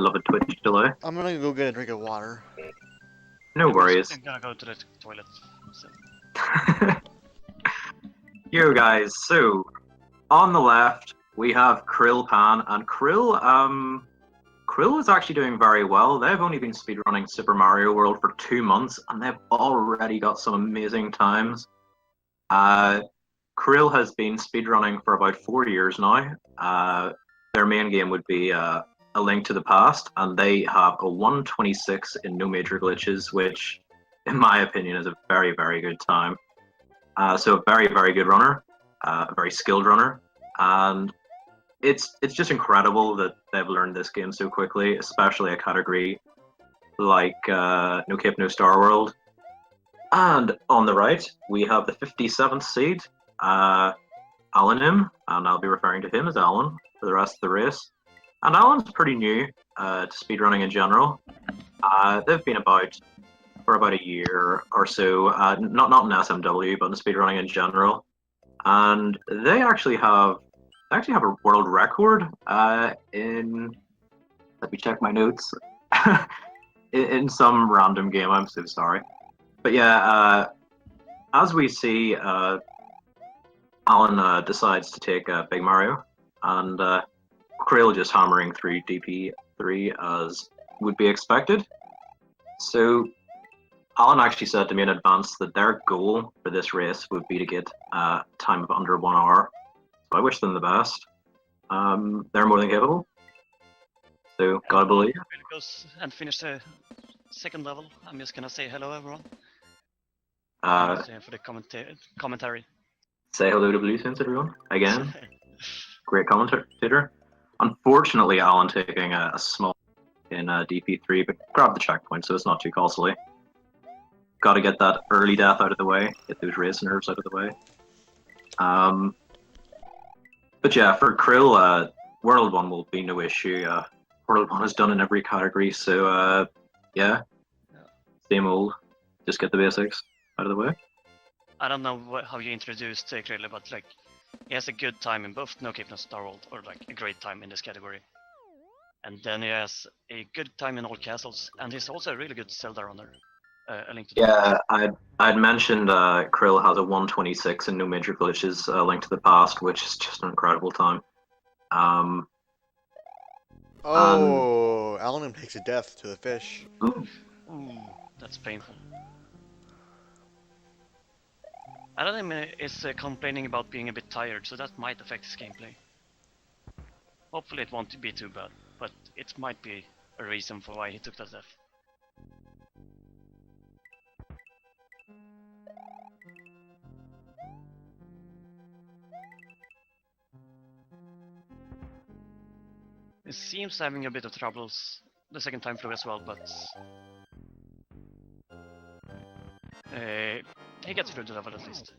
beloved Twitch delay. I'm gonna go get a drink of water. No worries. I'm gonna go to the toilet. So. Yo guys, so on the left we have ChrillePan, and Krill is actually doing very well. They've only been speedrunning Super Mario World for 2 months, and they've already got some amazing times. Krill has been speedrunning for about 4 years now. Their main game would be A Link to the Past, and they have a 126 in no major glitches, which, in my opinion, is a very, very good time. So a very, very good runner, a very skilled runner, and it's just incredible that they've learned this game so quickly, especially a category like No Cape No Starworld. And on the right, we have the 57th seed, Alanim, and I'll be referring to him as Alan for the rest of the race. And Alan's pretty new to speedrunning in general. They've been about for about a year or so, not in SMW, but in speedrunning in general. And they actually have a world record in, let me check my notes, in some random game. I'm so sorry. But yeah, as we see, Alan decides to take Big Mario, and Krill just hammering through DP3 as would be expected. So Alan actually said to me in advance that their goal for this race would be to get a time of under 1 hour. So I wish them the best. They're more than capable. So gotta believe. We'll go and finish the second level. I'm just gonna say hello, everyone. For the commentary. Say hello to Blue Sense, everyone. Again, great commentator. Unfortunately, Alan taking a small in DP3, but grab the checkpoint, so it's not too costly. Got to get that early death out of the way, get those race nerves out of the way. But yeah, for Krill, World 1 will be no issue. World 1 is done in every category, so yeah, same old. Just get the basics out of the way. I don't know how you introduced Krill, but like, he has a good time in both No Cape No Starworld, or like a great time in this category. And then he has a good time in all castles, and he's also a really good Zelda runner. A Link to the Past. I'd mentioned Krill has a 126 in no major glitches, A Link to the Past, which is just an incredible time. Alanim takes a death to the fish. Ooh, that's painful. Alanim is complaining about being a bit tired, so that might affect his gameplay. Hopefully it won't be too bad, but it might be a reason for why he took that death. He seems having a bit of troubles the second time through as well, but he gets through the level at least.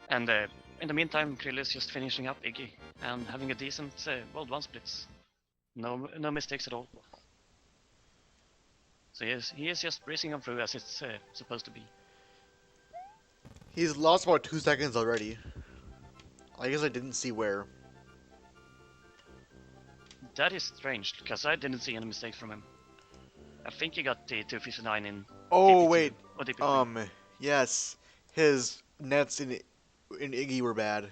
And in the meantime, Krill is just finishing up Iggy and having a decent World 1 splits. No mistakes at all. So he is just breezing on through as it's supposed to be. He's lost about 2 seconds already. I guess I didn't see where. That is strange, because I didn't see any mistakes from him. I think he got the 259 in Oh DP2, wait, or DP3. Yes, his nets in Iggy were bad.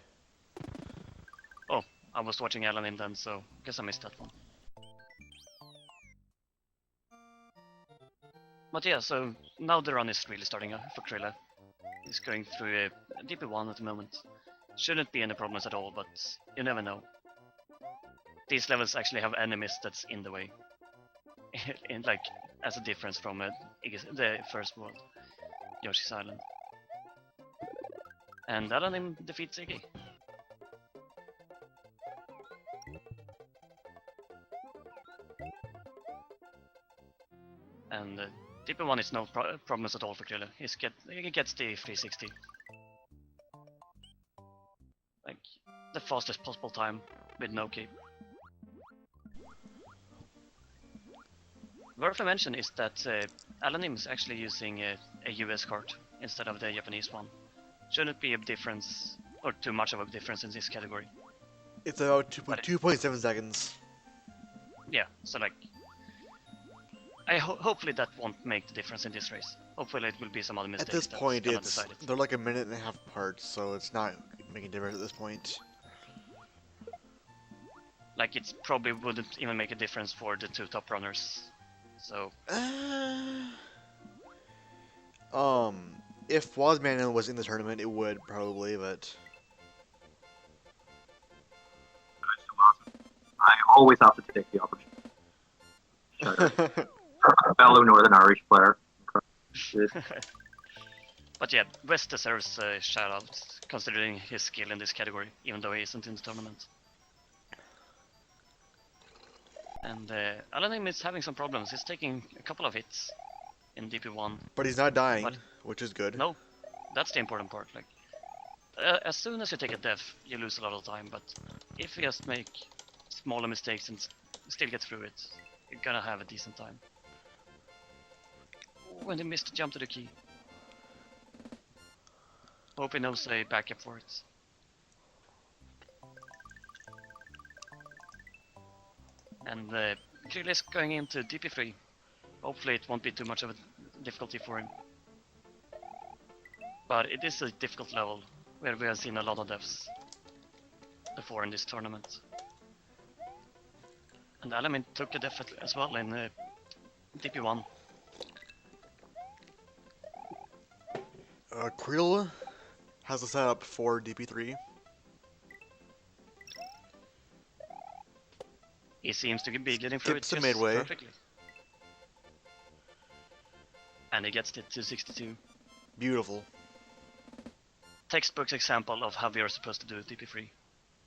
Oh, I was watching Alanim then, so guess I missed that one. But yeah, so now the run is really starting for Krilla. He's going through a DP1 at the moment. Shouldn't be any problems at all, but you never know. These levels actually have enemies that's in the way. In, like, as a difference from the first world, Yoshi's Island. And Alanim defeats Iggy. And DP1 is no problems at all for Krilla. He gets the 360. Like, the fastest possible time with no cape. Worth a mention is that Alanim is actually using a US card instead of the Japanese one. Shouldn't be a difference, or too much of a difference in this category. It's about But 2.7 seconds. yeah, so like, hopefully that won't make the difference in this race. Hopefully it will be some other At mistakes this that's point, gonna decide it. they're like a minute and a half apart, so it's not making a difference at this point. Like, it probably wouldn't even make a difference for the two top runners. So, If Wazman was in the tournament, it would probably, but I always have to take the opportunity. Shout out. Fellow Northern Irish player. but yeah, West deserves a shout out considering his skill in this category, even though he isn't in the tournament. And Alanim is having some problems. He's taking a couple of hits in DP1. but he's not dying, But- which is good. No, that's the important part. Like, as soon as you take a death, you lose a lot of time. But if you just make smaller mistakes and still get through it, you're gonna have a decent time. When he missed the jump to the key. Hope he knows a backup for it. And Krill is going into DP3. Hopefully it won't be too much of a difficulty for him. But it is a difficult level, where we have seen a lot of deaths before in this tournament. And Alamin took a death as well in DP1. Krill has a setup for DP3. He seems to be getting through it Skips the just midway. perfectly. And he gets it to 62. Beautiful. Textbook example of how we are supposed to do DP3.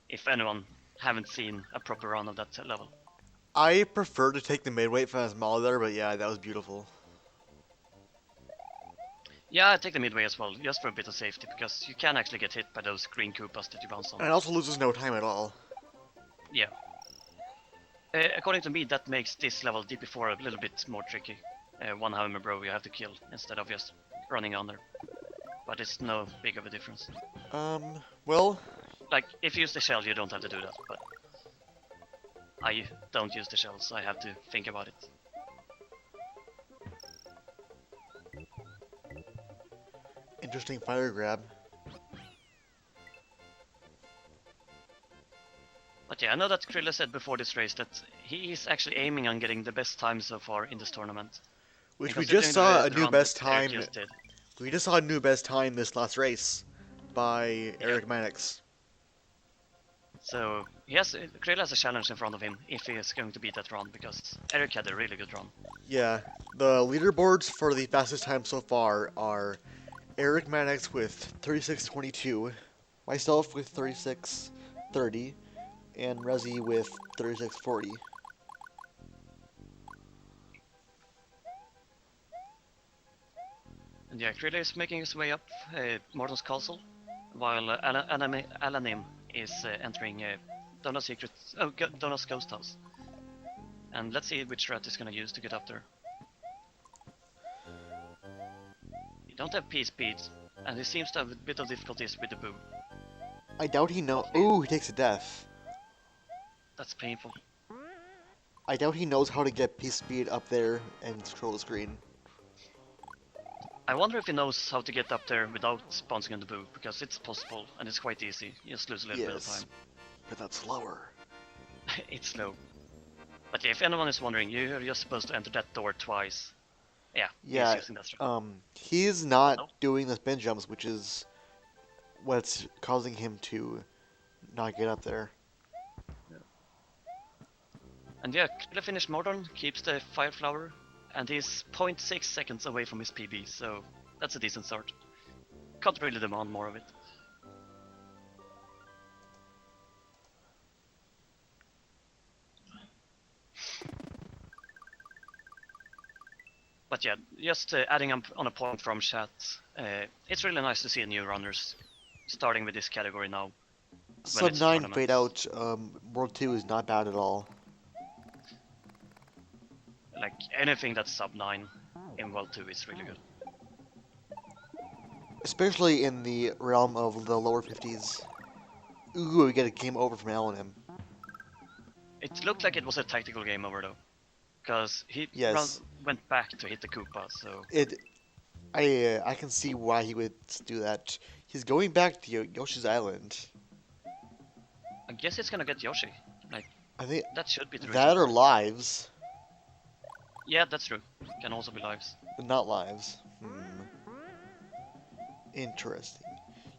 If anyone haven't seen a proper run of that level. I prefer to take the midweight from Asmala there, but yeah, that was beautiful. Yeah, I take the midway as well, just for a bit of safety, because you can actually get hit by those green Koopas that you bounce on. And it also loses no time at all. Yeah. According to me, that makes this level DP4 a little bit more tricky. One hammer bro you have to kill instead of just running under. But it's no big of a difference. Well, Like, if you use the shell, you don't have to do that, but I don't use the shells, so I have to think about it. interesting fire grab. But yeah, I know that Krilla said before this race that he is actually aiming on getting the best time so far in this tournament. Which And we just considering saw the a new run best that Eric time. just did. We just saw a new best time this last race by Eric Mannix. So Krilla has a challenge in front of him if he is going to beat that run, because Eric had a really good run. Yeah, the leaderboards for the fastest time so far are Eric Mannix with 36:22, myself with 36:30, and Rezi with 36:40. And yeah, Krilla is making his way up Morton's castle, while Alanim is entering Donna's ghost house. And let's see which route he's gonna use to get up there. You don't have P-speed, and he seems to have a bit of difficulties with the boo. I doubt he knows. Ooh, he takes a death. That's painful. I doubt he knows how to get P speed up there and control the screen. I wonder if he knows how to get up there without bouncing on the boo, because it's possible and it's quite easy. You just lose a little bit of time. But that's slower. It's slow. But yeah, if anyone is wondering, you're just supposed to enter that door twice. Yeah, Yeah, he's using that strat. he's not Nope. doing the spin jumps, which is what's causing him to not get up there. And yeah, Krilla finished Mordor, keeps the Fire Flower, and he's 0.6 seconds away from his PB, so that's a decent start. Can't really demand more of it. But yeah, just adding up on a point from chat, it's really nice to see new runners starting with this category now. Sub it's 9 tournaments. fade out, World 2 is not bad at all. Like, anything that's sub 9 in World 2 is really good. Especially in the realm of the lower 50s. Ooh, we get a game over from Alanim. It looked like it was a tactical game over though, because he Yes. went back to hit the Koopa. So I can see why he would do that. He's going back to Yoshi's Island. I guess it's gonna get Yoshi. Like I think that should be the reason. that for or it. lives, Yeah, that's true. Can also be lives. but not lives. Interesting.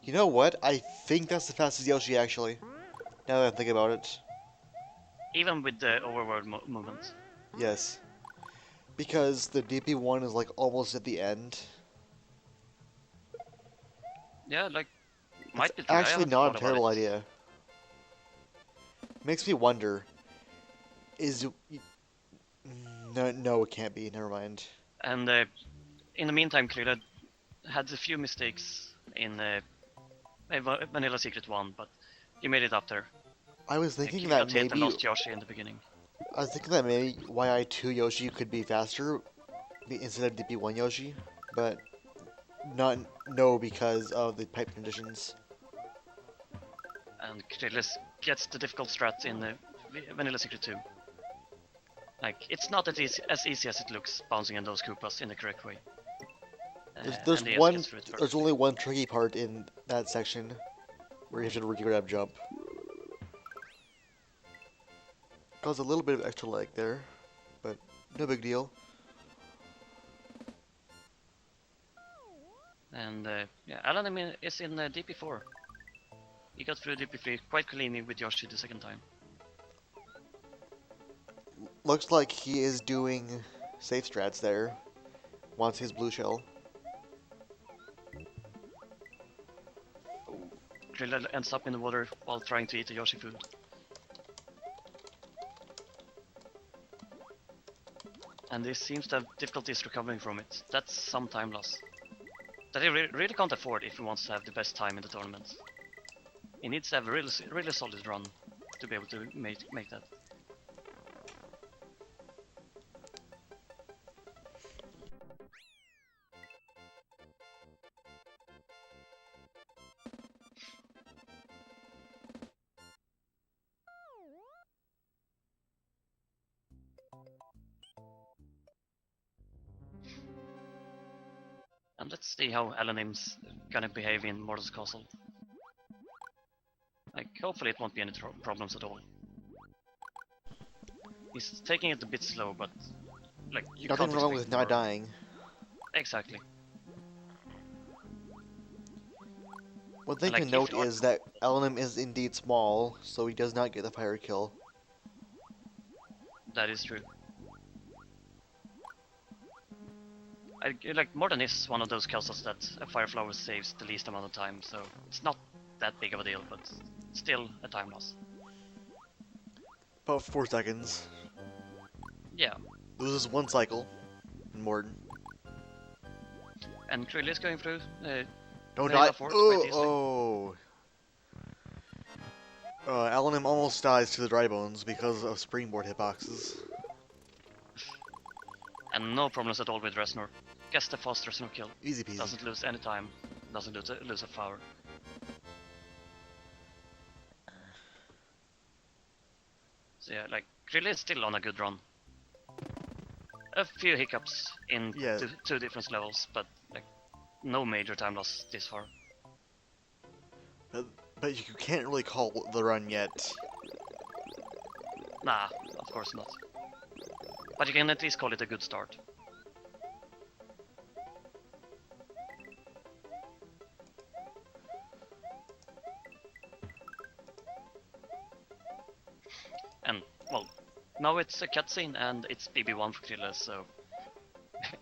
You know what? I think that's the fastest Yoshi actually. Now that I think about it. Even with the overworld movement. Yes. Because the DP1 is like almost at the end. Yeah, like might be It's true. I actually haven't not thought a about terrible it. idea. Makes me wonder. Is no, it can't be. Never mind. And in the meantime, Krillin had a few mistakes in Vanilla Secret 1, but he made it up there. I was Like, thinking he that got hit and maybe lost Yoshi in the beginning. YI2 Yoshi could be faster instead of DP1 Yoshi, but no because of the pipe conditions. And Krillin gets the difficult strat in Vanilla Secret 2. Like, it's not as easy as it looks bouncing in those Koopas in the correct way. There's and the S one. gets through it There's first. only one tricky part in that section where you have to grab jump. Cause a little bit of extra lag there, but no big deal. And yeah, Alanim is in DP4. He got through DP3 quite cleanly with Yoshi the second time. Looks like he is doing safe strats there. Wants his blue shell. Krillin ends up in the water while trying to eat the Yoshi food. And he seems to have difficulties recovering from it. That's some time loss. That he really can't afford if he wants to have the best time in the tournament. He needs to have a really solid run to be able to make that. And let's see how Alanim's gonna behave in Mortal's Castle. Like, hopefully it won't be any problems at all. He's taking it a bit slow, but like you Nothing can't wrong expect with not more. dying. Exactly. One thing Like, to if note you are- is that Alanim is indeed small, so he does not get the fire kill. That is true. Like Morton is one of those castles that a fire flower saves the least amount of time, so it's not that big of a deal, but still a time loss. About 4 seconds. Yeah, Loses 1 cycle. In Morton. and Krill is going through. Don't Vanilla die. Forts quite easily. Oh. Alanim almost dies to the dry bones because of springboard hitboxes. And no problems at all with Resnor. Gets the fast Resnor kill. Easy peasy. Doesn't lose any time. Doesn't lose a flower. So yeah, like Krill is still on a good run. A few hiccups in Yeah. two different levels, but like no major time loss this far. But you can't really call the run yet. Nah, of course not. But you can at least call it a good start. And, well, now it's a cutscene and it's BB1 for Krilla, so...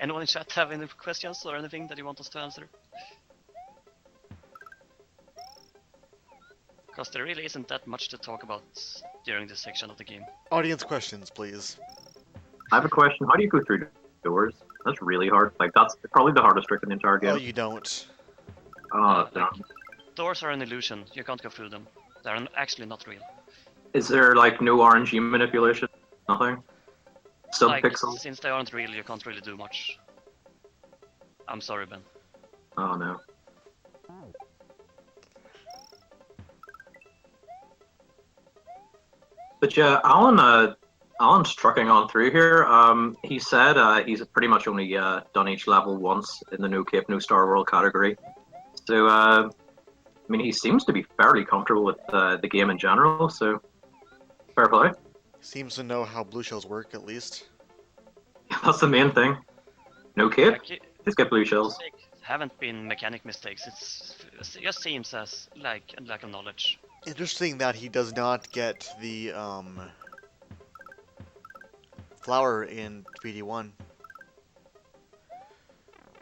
Anyone in chat have any questions or anything that you want us to answer? Because there really isn't that much to talk about during this section of the game. Audience questions, please. I have a question. How do you go through doors? That's really hard. Like, that's probably the hardest trick in the entire game. Oh, you don't. Oh, Like, damn. doors are an illusion, you can't go through them. They're actually not real. Is there, like, no RNG manipulation? Nothing? Like, Sub-pixels? since they aren't real, you can't really do much. I'm sorry, Ben. Oh, no. But yeah, Alan's trucking on through here. He said he's pretty much only done each level once in the No Cape, No Starworld category. So, I mean, he seems to be fairly comfortable with the game in general, so fair play. Seems to know how blue shells work, at least. That's the main thing. No Cape, Like, just get blue shells. mistakes haven't been mechanic mistakes. It just seems as like a lack of knowledge. Interesting that he does not get the flower in 3D1.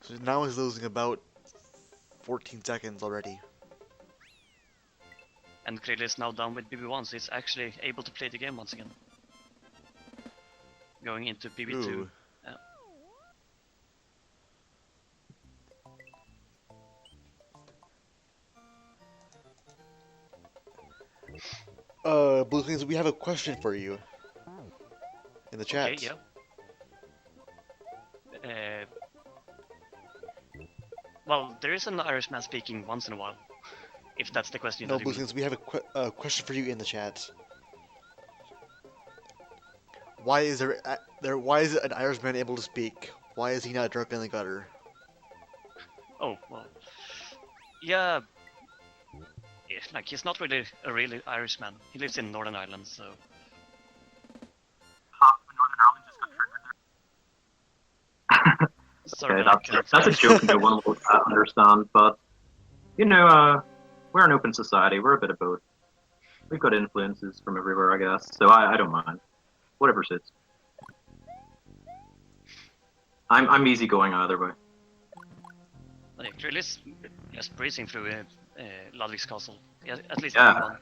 So now he's losing about 14 seconds already. And Krill is now done with BB1, so he's actually able to play the game once again. Going into BB2. Ooh. Blue Things, we have a question for you. In the chat. Okay, yeah. Well, there is an Irishman speaking once in a while. If that's the question. No, that you Blue mean. Things, we have a question for you in the chat. Why is why is an Irishman able to speak? Why is he not drunk in the gutter? Oh, well. Yeah. Like, he's not really a really Irishman. He lives in Northern Ireland, so. Sorry, Okay, that's a joke no one will understand, but you know, we're an open society. We're a bit of both. We've got influences from everywhere, I guess. So I don't mind. Whatever suits. I'm easygoing either way. Like, Krill is just breezing through Ludwig's castle. Yeah, at least Yeah. one.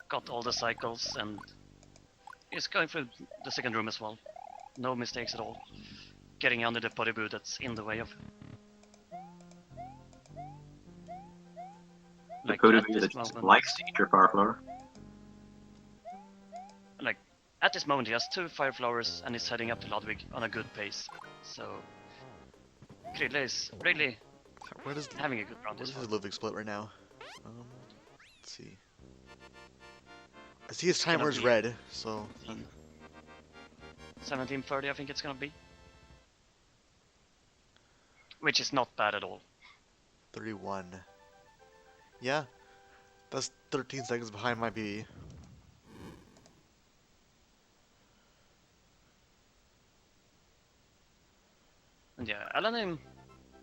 Got all the cycles and he's going through the second room as well. No mistakes at all. Getting under the potty boo that's in the way of. The Like, code of at view this that just moment- likes to eat your Fireflower. Like, at this moment he has 2 fire flowers and is heading up to Ludwig on a good pace. So Krille is really Where does having a good round Where's this his one. Ludwig split right now? Let's see. I see his gonna timer's be- red, so 1730 I think it's gonna be. Which is not bad at all. 31. Yeah, that's 13 seconds behind my BB. And yeah, Alanim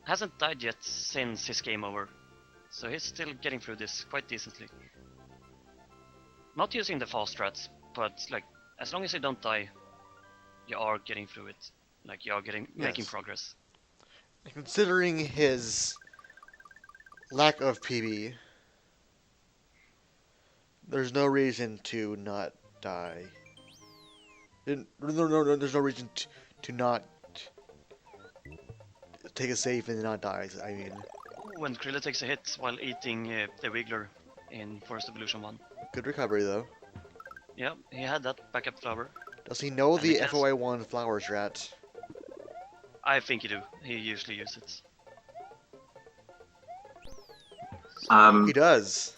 hasn't died yet since his game over. So he's still getting through this quite decently. Not using the fast strats, but like, as long as you don't die, you are getting through it. Like, you are making Yes. progress. Considering his lack of PB, there's no reason to not die. No, there's no reason to not take a save and not die. I mean, When Krille takes a hit while eating the Wiggler in Forest Evolution 1. good recovery though. Yeah, he had that backup flower. Does he know And the it has- FOI1 flower strat? I think he do. He usually uses it. He does.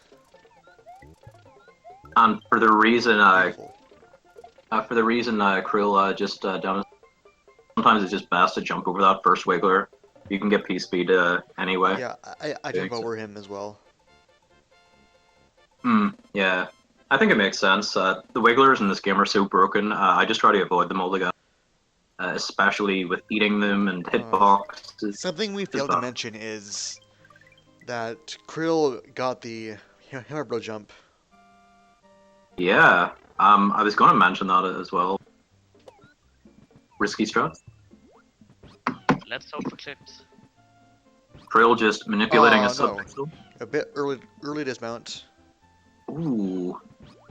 And for the reason Beautiful. Krill just done it, sometimes it's just best to jump over that first Wiggler. You can get P-Speed anyway. Yeah, I jump over him as well. Yeah. I think it makes sense. The Wigglers in this game are so broken, I just try to avoid them altogether. Especially with eating them and hitboxes. Something we failed to mention is that Krill got the Hammer Bro jump. Yeah. I was going to mention that as well. Risky strats. Let's hope for clips. Krill just manipulating a No. sub-pixel. A bit early dismount. Ooh.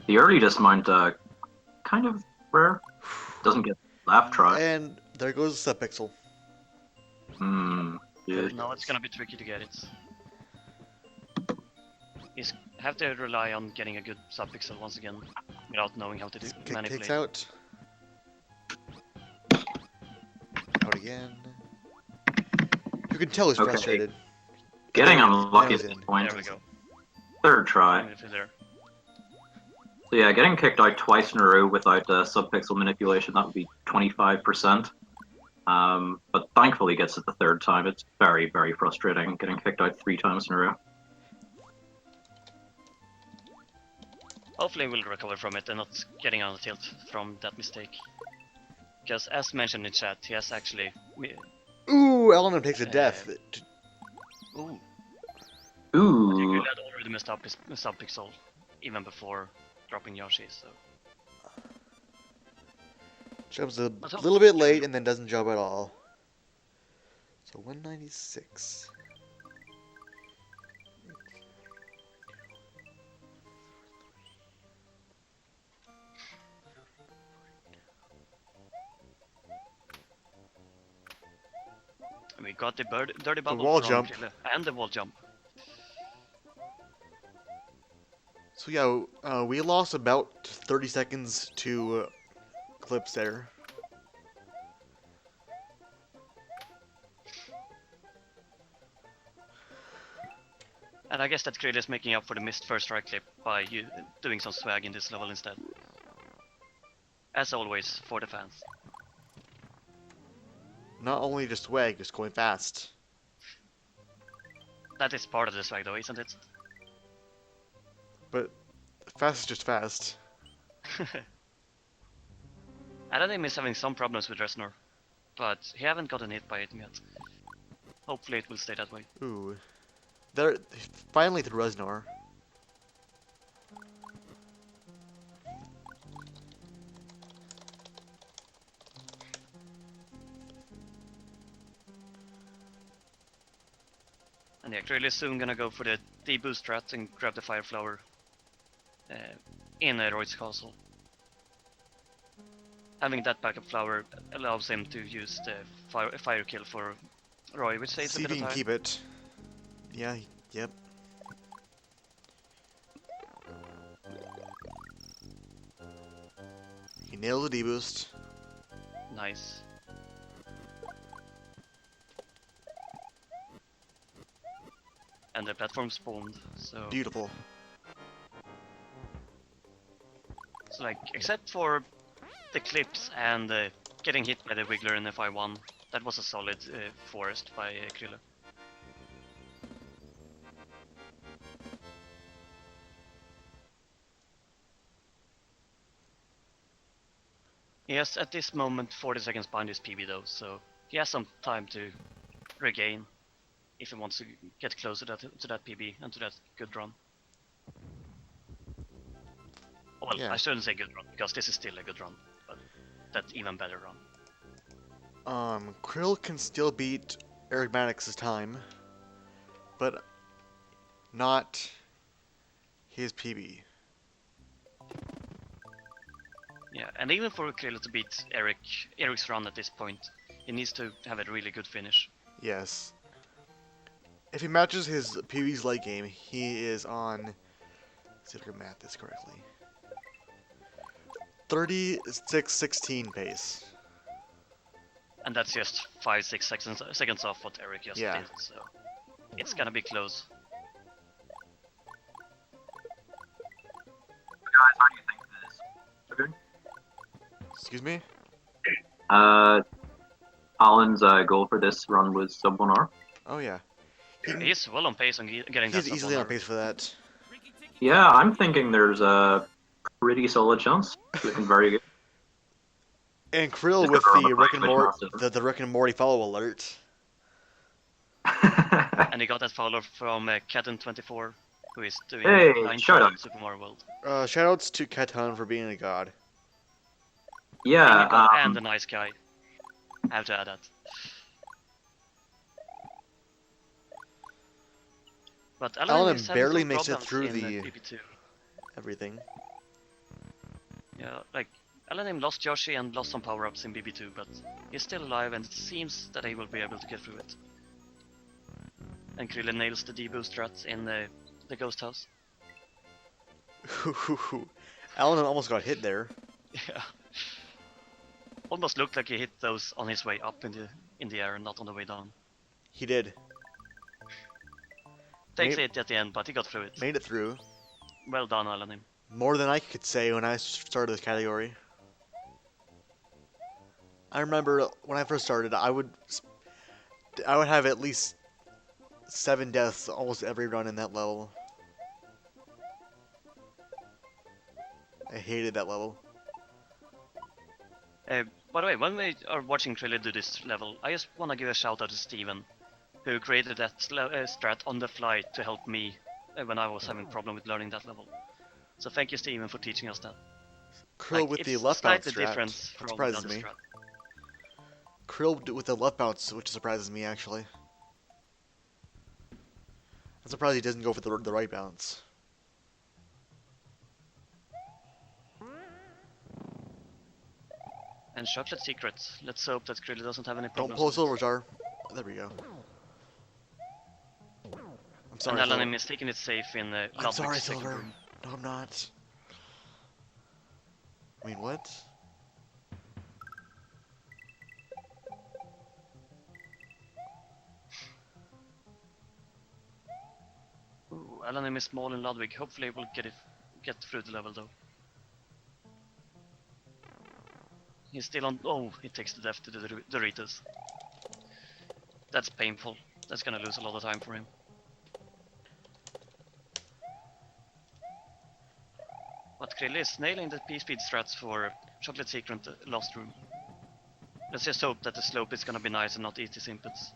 The early dismount, kind of rare. Doesn't get left try. And there goes the subpixel. Yeah. No, it's gonna be tricky to get it. He's have to rely on getting a good subpixel once again, without knowing how to do Kicks manipulate. out. Out again. You can tell he's Okay. frustrated. Getting There- unlucky there at it this is. point. There we go. Third try. If you're there. So yeah, getting kicked out twice in a row without subpixel manipulation, that would be 25%. But thankfully he gets it the third time. It's very, very frustrating getting kicked out 3 times in a row. Hopefully we'll recover from it and not getting on the tilt from that mistake. Because as mentioned in chat, he has actually... Ooh, Alanim takes a death. Ooh. Ooh. He had already messed up his sub-pixel even before dropping Yoshi, so... Jumps a little bit late and then doesn't jump at all. So 196. We got the dirty bubble wall from jump. Krille, and the wall jump. So yeah, we lost about 30 seconds to clips there. And I guess that Krille is making up for the missed first try clip by doing some swag in this level instead. As always, for the fans. Not only just swag, just going fast. That is part of the swag though, isn't it? But fast is just fast. Alanim is having some problems with Resnor, but he haven't gotten hit by it yet. Hopefully it will stay that way. Ooh. There, finally to Resnor. And yeah, Krille is soon gonna go for the D-boost strat and grab the fire flower in Roy's castle. Having that backup flower allows him to use the fire kill for Roy, which saves See a if bit he of can time. keep it. Yeah, yep. He nailed the D-boost. Nice. And the platform spawned, so... Beautiful. So like, except for the clips and getting hit by the Wiggler in FI1, that was a solid forest by Krille. He has at this moment 40 seconds behind his PB though, so he has some time to regain if he wants to get closer to that PB and to that good run. Well, Yeah. I shouldn't say good run, because this is still a good run, but that even better run. Krill can still beat Eric Maddox's time, but not his PB. Yeah, and even for Krille to beat Eric's run at this point, he needs to have a really good finish. Yes. If he matches his PB's late game, he is on, let's see if I can math this correctly, 36-16 pace. And that's just 5-6 seconds off what Eric just Yeah. did, so it's gonna be close. Guys, how do you think this is doing? Excuse me? Alan's goal for this run was sub 1 hour. Oh yeah. He's well on pace on getting that He's easily on sub-1 pace for that. Yeah, I'm thinking there's a pretty solid chance. Looking very good. And Krill Just with got the around Rick and the Morty, Twitch the Rick and Morty follow alert. And he got that follow from Caton24, who is doing Hey, 9 shout out. Super Mario World. Shoutouts to Catan for being a god. Being a god Yeah, and a nice guy. I have to add that. But Alanim is having barely some makes it problems through in the- PP2. Everything. Yeah, like Alanim lost Yoshi and lost some power-ups in BB2, but he's still alive and it seems that he will be able to get through it. And Krille nails the D-boost strat in the ghost house. Alanim almost got hit there. Yeah. Almost looked like he hit those on his way up in the air and not on the way down. He did. Takes it at the end, but he got through it. Made it through. Well done, Alanim. More than I could say when I started this category. I remember when I first started, I would have at least 7 deaths almost every run in that level. I hated that level. By the way, when we are watching Krille do this level, I just want to give a shout out to Steven, who created that strat on the fly to help me when I was having problem with learning that level. So thank you, Steven, for teaching us that. Krill with the left bounce strat. That surprises me. Krill with the left bounce, which surprises me actually. I'm surprised he doesn't go for the right bounce. And chocolate secrets. Let's hope that Krille doesn't have any problems. Don't pull a silver jar. There we go. I'm sorry, and Alanim Silver. is taking it safe in the I'm sorry, Silver. No, I'm not. I mean, what? Ooh, Alanim is small in Ludwig. Hopefully we'll get through the level though. He's still on. Oh, he takes the death to the Doritos. That's painful. That's gonna lose a lot of time for him. But Krille is nailing the P-speed strats for Chocolate Secret Lost Room. Let's just hope that the slope is gonna be nice and not easy simples.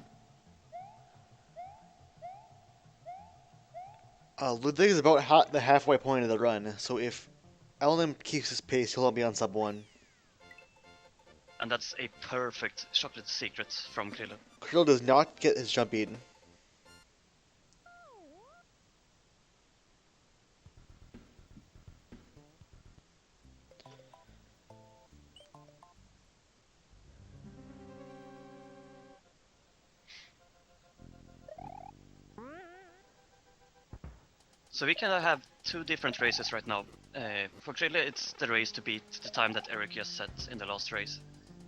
Ludwig is about the halfway point of the run, so if Alanim keeps his pace, he'll be on sub 1. And that's a perfect Chocolate Secret from Krille. Krill does not get his jump eaten. So we can have 2 different races right now. For Krille, it's the race to beat the time that Eric just set in the last race.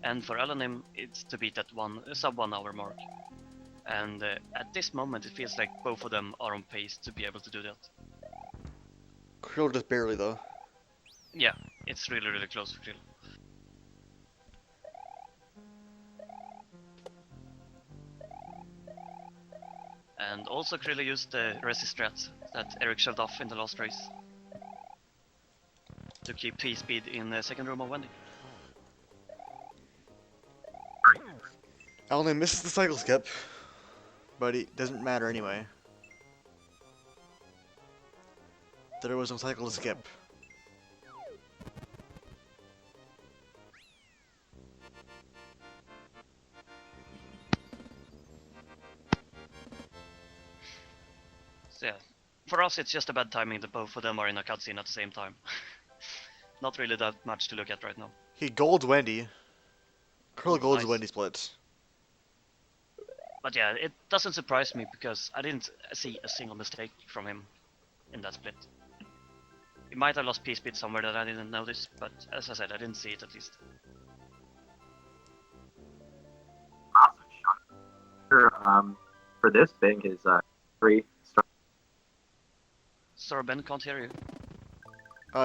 And for Alanim, it's to beat that sub 1 hour mark. And at this moment, it feels like both of them are on pace to be able to do that. Krill just barely, though. Yeah, it's really, really close for Krille. And also Krille used the Resi strat that Eric shoved off in the last race to keep P-speed in the second room of Wendy. Alanim misses the cycle skip, but it doesn't matter anyway. There was no cycle to skip. So yeah, for us it's just a bad timing that both of them are in a cutscene at the same time. Not really that much to look at right now. He golds Wendy. Krill golds Nice. Wendy split. But yeah, it doesn't surprise me because I didn't see a single mistake from him in that split. He might have lost P-speed somewhere that I didn't notice, but as I said, I didn't see it at least. Massive shot. For this thing is 3 star. Sorry, Ben, can't hear you.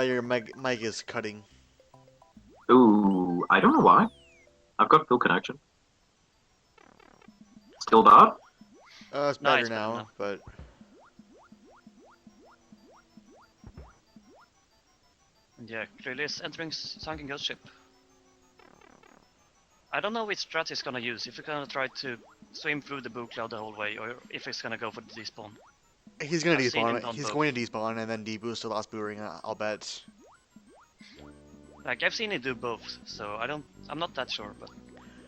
Your mic is cutting. Ooh, I don't know why. I've got full connection. Still bad? It's No, better it's better now, now. but... And yeah, Krille is entering Sunken Ghost Ship. I don't know which strat he's gonna use, if he's gonna try to swim through the boo cloud the whole way, or if he's gonna go for the despawn. He's gonna I've seen him despawn. done He's both. going to despawn and then deboost the last boo ring, I'll bet. Like, I've seen it do both, so I'm not that sure, but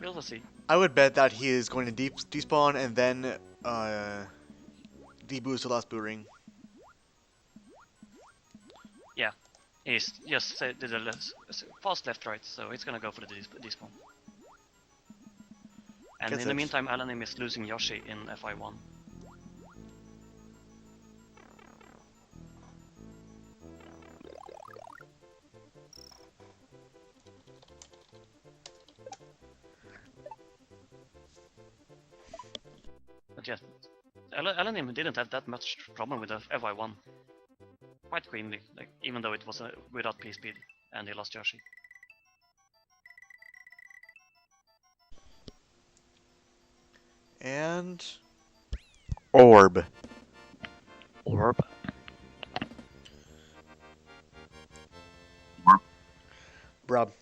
we'll see. I would bet that he is going to despawn and then deboost the last boo ring. Yeah, he's just did a fast left right, so he's gonna go for the despawn. And Guess in the it. meantime, Alanim is losing Yoshi in FI1. But yeah, Alanim didn't have that much problem with the FY1. Quite cleanly, like even though it was without P-speed and he lost Yoshi. And orb. Orb. Rob.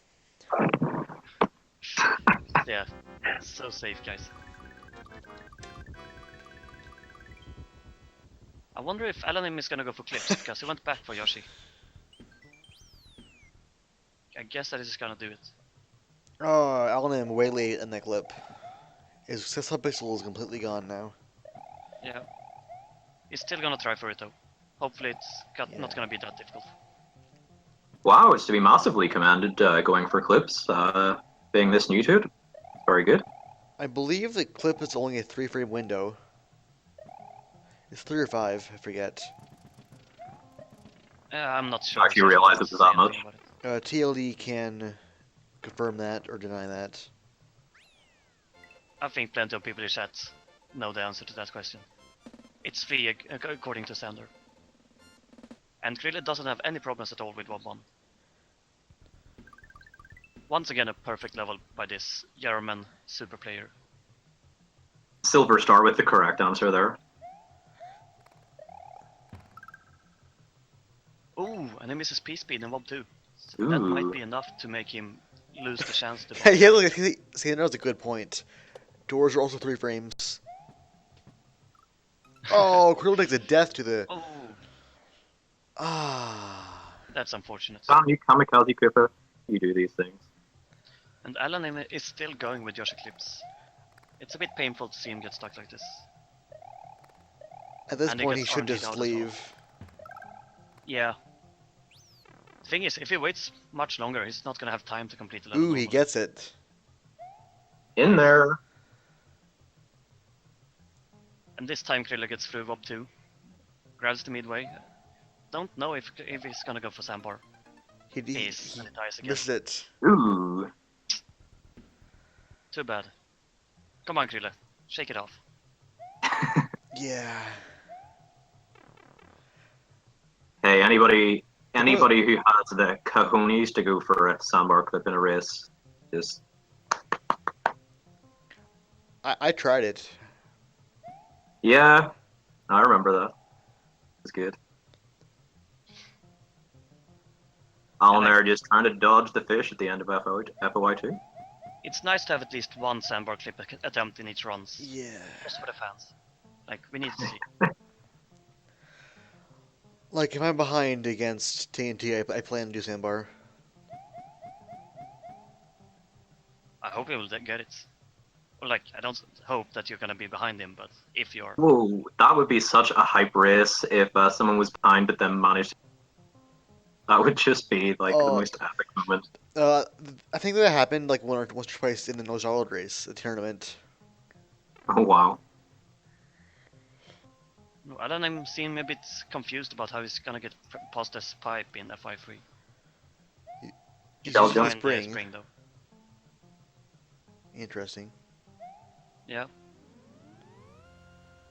Yeah, so safe, guys. I wonder if Alanim is gonna go for clips because he went back for Yoshi. I guess that is gonna do it. Oh, Alanim way late in that clip. His 6 pixel is completely gone now. Yeah. He's still gonna try for it though. Hopefully it's not gonna be that difficult. Wow, it's to be massively commanded going for clips, being this new to it. Very good. I believe the clip is only a 3-frame window. It's 3 or 5, I forget. I'm not sure. Actually realize it was that much. TLD can confirm that or deny that. I think plenty of people in chat know the answer to that question. It's 3 according to Sander. And Krille doesn't have any problems at all with 1-1. Once again a perfect level by this German super player. Silver Star with the correct answer there. Ooh, and he misses P-speed in Wob 2. So Ooh. that might be enough to make him lose the chance to Yeah, yeah, look, see, that was a good point. Doors are also 3 frames. Oh, Krill takes a death to the... Oh, Ah. that's unfortunate. Damn you, Kamikaze Koopa. You do these things. And Alanim is still going with Yoshi clips. It's a bit painful to see him get stuck like this. At this And point, he gets should RNG'd just out as well. leave. Yeah. Thing is, if he waits much longer, he's not gonna have time to complete the level. Ooh, he normally. gets it. In there. And this time Krille gets through Wob 2. Grabs the midway. Don't know if he's gonna go for Sandbar. He And he dies again. missed it. Ooh. Too bad. Come on, Krille. Shake it off. Yeah. Hey, anybody who has the cojones to go for a sandbar clip in a race, just I tried it. yeah, I remember that. It's good. Alan there just trying to dodge the fish at the end of FOI2. It's nice to have at least one Sandbar clip attempt in each runs. Yeah. Just for the fans. Like, we need to see. Like, if I'm behind against TNT, I plan to do sandbar. I hope he will get it. Or like, I don't hope that you're gonna be behind him, but if you're... Whoa, that would be such a hype race if someone was behind but then managed. That would just be like the most epic moment. I think that happened like once or twice in the Starworld race, the tournament. Oh wow. Alanim seemed a bit confused about how he's gonna get past this pipe in FI3. He's Belgium. using the Find spring. spring though. Interesting. Yeah.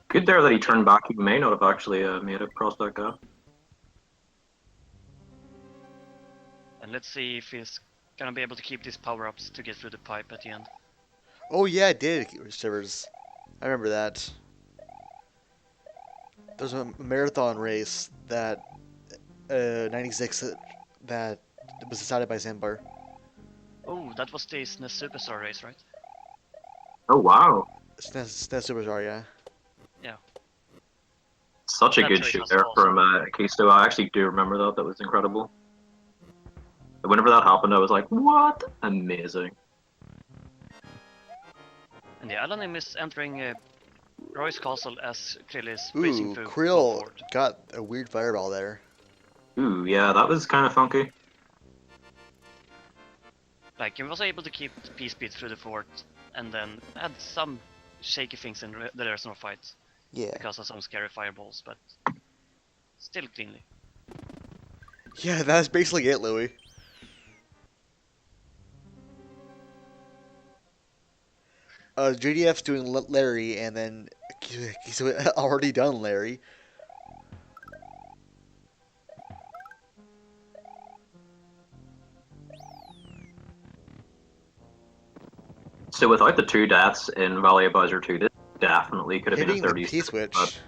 Good there that he turned back. He may not have actually made a prospect gap. And let's see if he's gonna be able to keep these power-ups to get through the pipe at the end. Oh yeah, it did, Shivers. I remember that. There's a marathon race that 96 that was decided by Sandbar. Oh, that was the SNES Superstar race, right? Oh wow. SNES Superstar, yeah. Yeah. Such a That good race shoot was there awesome. from Keisto. I actually do remember that. That was incredible. Whenever that happened, I was like, what? Amazing. And the Alanim is entering Roy's Castle as Krill is racing Ooh, through Krill forward. got a weird fireball there. Ooh, yeah, that was kind of funky. Like, he was able to keep the P-speed through the fort, and then had some shaky things in the rest of the fight Yeah. because of some scary fireballs, but still cleanly. Yeah, that's basically it, Louis. JDF's doing Larry, and then he's already done Larry. So without the 2 deaths in Valley of Bowser 2, this definitely could have been a Hitting the 30. P-switch. But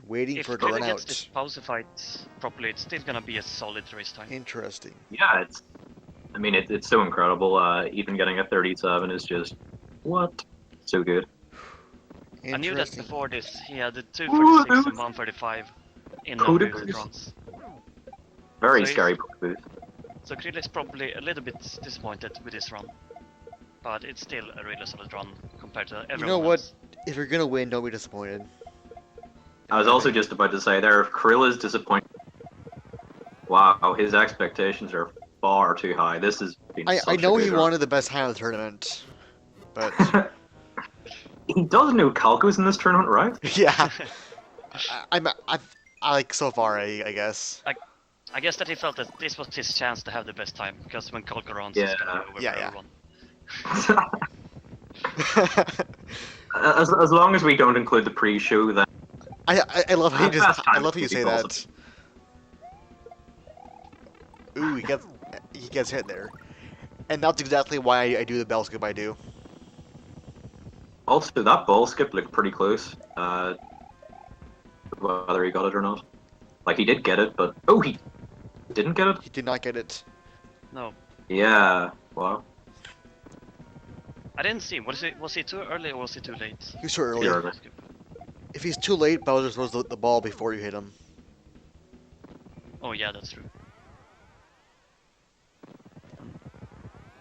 Waiting If for it to Krilla run gets this out. pause fight properly, it's still gonna be a solid race time. Interesting. yeah, I mean, it's so incredible. Even getting a 37 is just what? So good. I knew that Interesting. before this, he had the 236 Ooh, and 135 in Could no have boosted been. runs. Very So scary boost. So Krilla is probably a little bit disappointed with this run. But it's still a really solid run compared to everyone You know what? else. If you're gonna win, don't be disappointed. I was also just about to say there, if Krill is disappointed, wow, his expectations are far too high. This has been I such know a he good wanted the best hand of the tournament, but run. He does know Calcos in this tournament, right? yeah, I like so far. I guess. I guess that he felt that this was his chance to have the best time, because when Kolka runs, Yeah. he's gonna be over Yeah, for yeah. everyone. as long as we don't include the pre-show, then I love how you Fast just time I love how you would be say awesome. that. Ooh, he gets hit there, and that's exactly why I do the bell skip I do. Also, that ball skip looked pretty close. Whether he got it or not. Like, he did get it, but... Oh, he didn't get it? He did not get it. No, Yeah, wow. I didn't see him. Was he too early or was he too late? He was too early. Too early. If he's too late, Bowser throws the ball before you hit him. Oh yeah, that's true.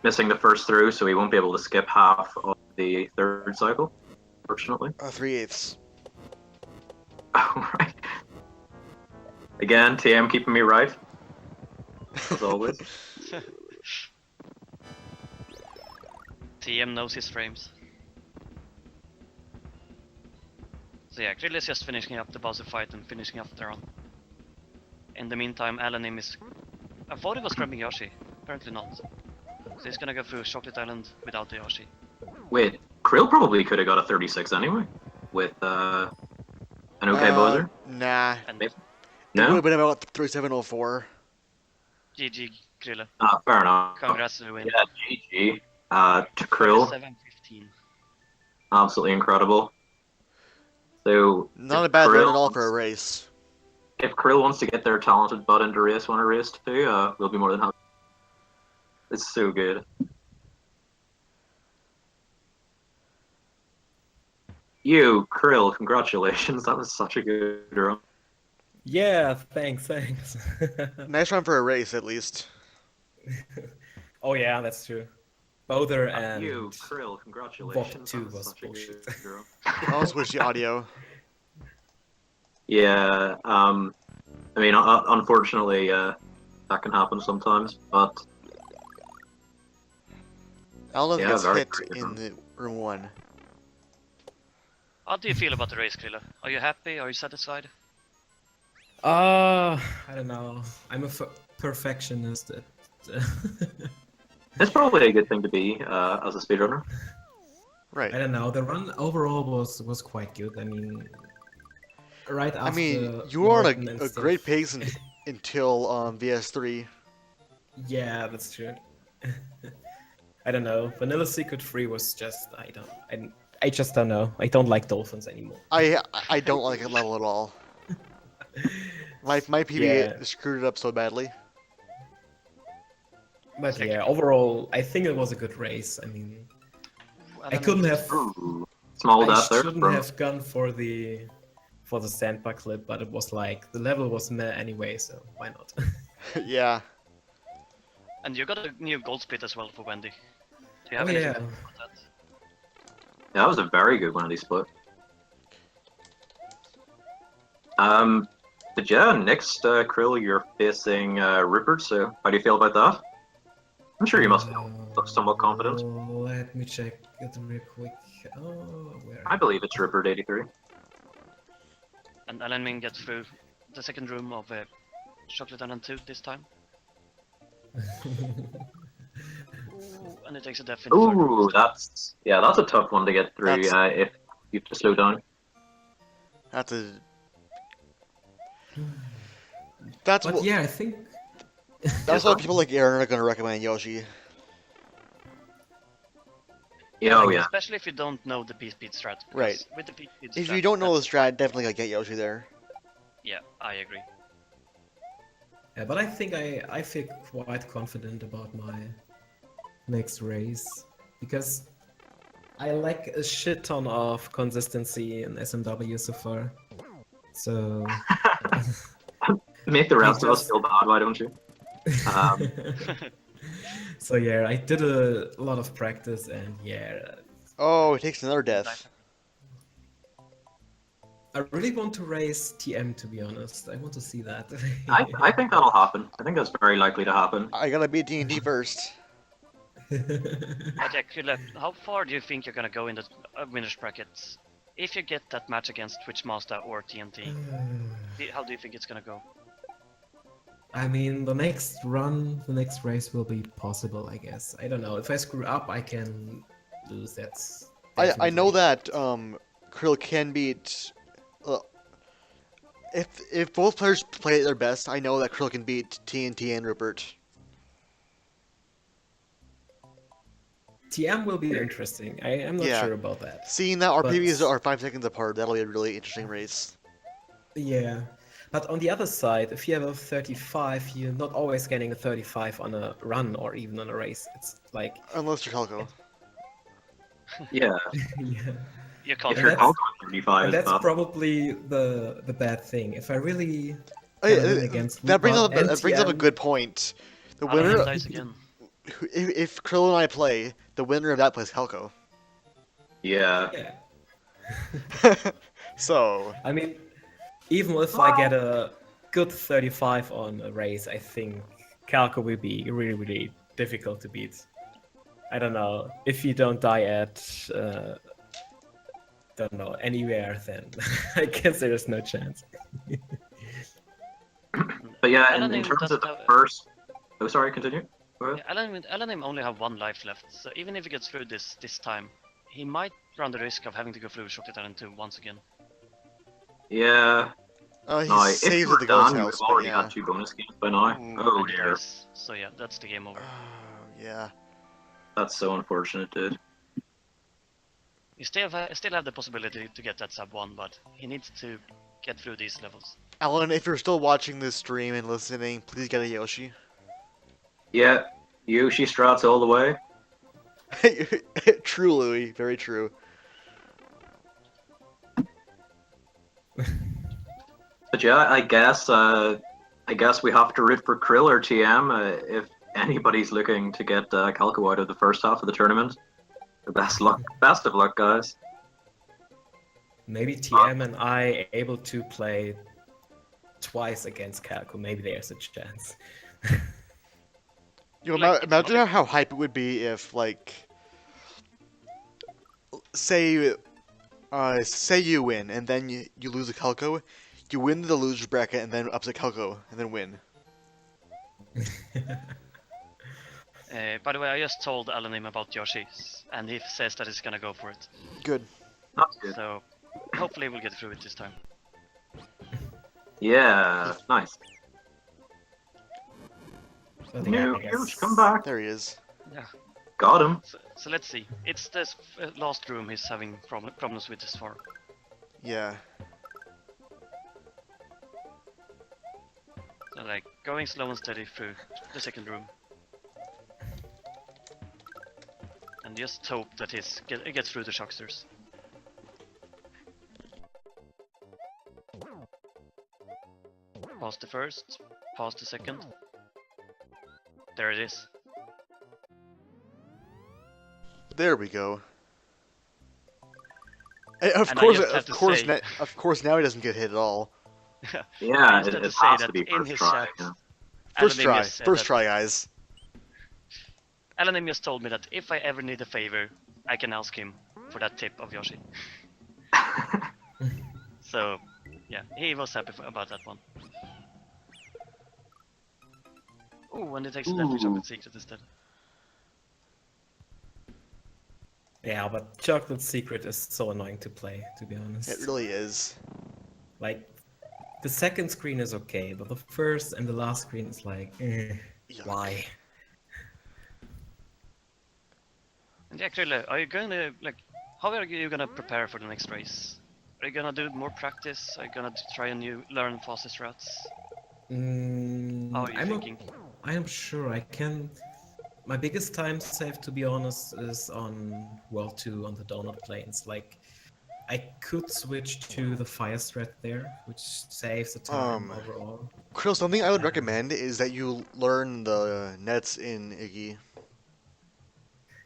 Missing the first through, so he won't be able to skip half of the third cycle, fortunately. 3/8. Alright. Again, TM keeping me right, as always. TM knows his frames. So yeah, Krill is just finishing up the Bowser fight and finishing up the run. In the meantime, Alanim is... I thought he was grabbing Yoshi. Apparently not. So he's gonna go through Chocolate Island without the Yoshi. Wait, Krill probably could have got a 36 anyway, with an okay Bowser. Nah. And It would No? have been about 3704. GG Krilla. Ah, fair enough. Congrats to the win. Yeah, GG. To Krill, 47-15. absolutely incredible. So, Not if a bad run Krill at all for a wants- race. If Krill wants to get their talented butt into race 1 or race 2, we'll be more than happy. It's so good. You, Krill, congratulations. That was such a good run. Yeah, thanks. Nice run for a race, at least. Oh yeah, that's true. Bowser and You, Krill, congratulations. two That was such a bullshit. good run. I'll switch the audio. Yeah, I mean, unfortunately, that can happen sometimes, but Alan Yeah, gets very hit great in run. the room 1. How do you feel about the race, Krilla? Are you happy? Are you satisfied? I don't know. I'm a perfectionist. it's probably a good thing to be as a speedrunner. Right. I don't know. The run overall was quite good. I mean, right after. I mean, you were on Morton and a stuff- great pace until VS3. Yeah, that's true. I don't know. Vanilla Secret 3 was just I just don't know. I don't like dolphins anymore. I don't like that level at all. My PB Yeah. screwed it up so badly. But yeah, overall, I think it was a good race. I mean, I couldn't have. Ooh, small I death there shouldn't from have gone for the sandbar clip, but it was like the level was meh anyway, so why not? Yeah. And you got a new gold split as well for Wendy. Do you Oh have anything yeah. about that? Yeah, that was a very good Wendy split. But yeah, next Krill, you're facing Rupert. So how do you feel about that? I'm sure you must look somewhat confident. Let me check it real quick. Oh, where? I believe it's Rupert 83. And Alanim gets through the second room of Chocolate Island 2 this time. Ooh, and it takes a death in the third room. Ooh, that's a tough one to get through. That's- If you have to slow down. That's a. That's But what. yeah, I think That's why people like Aaron are gonna recommend Yoshi. Yeah, oh yeah. Especially if you don't know the P-Speed strat. because Right. With the P-Speed If strat, you don't know the that's- strat, definitely gotta get Yoshi there. Yeah, I agree. yeah, but I think I feel quite confident about my next race because I lack a shit ton of consistency in SMW so far. So Make the rest of us just- feel bad, why don't you? Um, so yeah, I did a lot of practice and yeah, Oh, it takes another death. I really want to race TM to be honest. I want to see that. I think that'll happen. I think that's very likely to happen. I gotta beat D&D first. But yeah, Krille, how far do you think you're gonna go in the winners brackets? If you get that match against Twitchmaster or TNT, how do you think it's gonna go? I mean, the next race will be possible, I guess. I don't know. If I screw up, I can lose. That's. I know definitely- that Krill can beat. If both players play at their best, I know that Krill can beat TNT and Rupert. TM will be interesting. I am not Yeah. sure about that. Seeing that our But- PBs are 5 seconds apart, that'll be a really interesting race. Yeah. But on the other side, if you have a 35, you're not always getting a 35 on a run or even on a race. It's like. Unless you're Helco. Yeah. Yeah. You can't. If And you're that's- calculating 35 And is that's bad. probably the bad thing. If I really Oh, yeah, kinda win against that brings Lupa up and that brings up a TM, good point. The Alanim winner, dies again. if Krill and I play, the winner of that plays Helco. Yeah. Yeah. So I mean, even if I get a good 35 on a race, I think Calco will be really, really difficult to beat. I don't know. If you don't die at, don't know, anywhere, then I guess there's no chance. But yeah, in Alanim terms of doesn't the have- first... Oh, sorry, continue. Go ahead. Yeah, Alanim only have one life left, so even if he gets through this time, he might run the risk of having to go through Chocolate Island 2 once again. Yeah. he No, if saves you at were the ghost done, you would house, have but already yeah. had 2 bonus games by now. Ooh. Oh And dear. yes, so yeah, that's the game over. Oh, yeah. That's so unfortunate, dude. You still have the possibility to get that sub 1, but he needs to get through these levels. Alan, if you're still watching this stream and listening, please get a Yoshi. Yeah. Yoshi strats all the way. True, Louis. Very true. But yeah, I guess we have to root for Krill or TM if anybody's looking to get Calco out of the first half of the tournament. Best of luck, guys. Maybe TM and I able to play twice against Calco. Maybe there's a chance. You know, Like, it's imagine not how hype it would be if, like, say you win and then you lose a Calco, you win the loser's bracket and then upset Calco and then win. By the way, I just told Alanim about Yoshi, and he says that he's gonna go for it. Good. That's good. So hopefully we'll get through it this time. Yeah, nice. So I think I Yoshi, guess- come back. There he is. Got him. So let's see. It's this last room he's having problems with this far. Yeah. So like going slow and steady through the second room. And just hope that he gets through the shocksters. Past the first, past the second. There it is. There we go. Of And I course, just have to say- of course, now he doesn't get hit at all. Yeah, just have it to say has to that be in first his try. chat, Yeah. First Alanim try, just said first that- try, guys. Alanim just told me that if I ever need a favor, I can ask him for that tip of Yoshi. So, yeah, he was happy about that one. Ooh, and it takes a death Ooh. chocolate secret instead. Yeah, but Chocolate Secret is so annoying to play, to be honest. It really is. Like, the second screen is okay, but the first and the last screen is like, Yuck. why? And yeah, Krille, are you going to like? How are you gonna prepare for the next race? Are you gonna do more practice? Are you gonna try and learn fastest routes? How are you thinking? I am sure I can. My biggest time save, to be honest, is on World 2 on the Donut Plains. Like, I could switch to the Fire Strat there, which saves the time overall. Krill, something I would recommend is that you learn the nets in Iggy.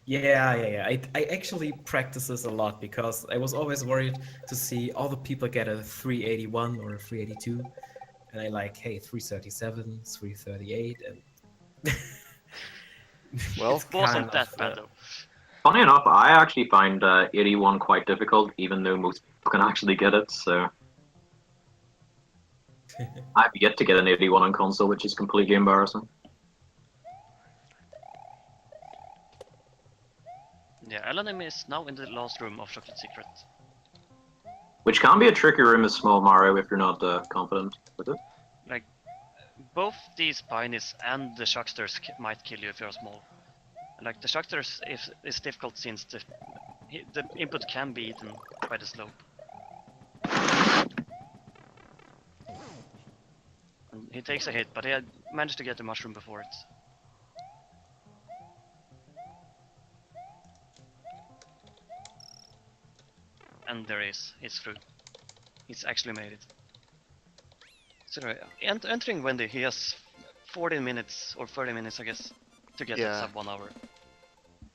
Yeah. I actually practice this a lot because I was always worried to see all the people get a 381 or a 382. And I like, hey, 337, 338, and Well, it's Wasn't kind that of bad though. Funny enough, I actually find 81 quite difficult, even though most people can actually get it. So I've yet to get an 81 on console, which is completely embarrassing. Yeah, Alanim is now in the last room of Chocolate Secret. Which can be a tricky room as Small Mario if you're not confident with it. Like, both the Spinies and the Shocksters might kill you if you're small. Like, the Shocksters is difficult since the input can be eaten by the slope. And he takes a hit, but he had managed to get the mushroom before it. And there he is. He's through. He's actually made it. So entering Wendy, he has 14 minutes or 30 minutes, I guess, to get that sub 1 hour.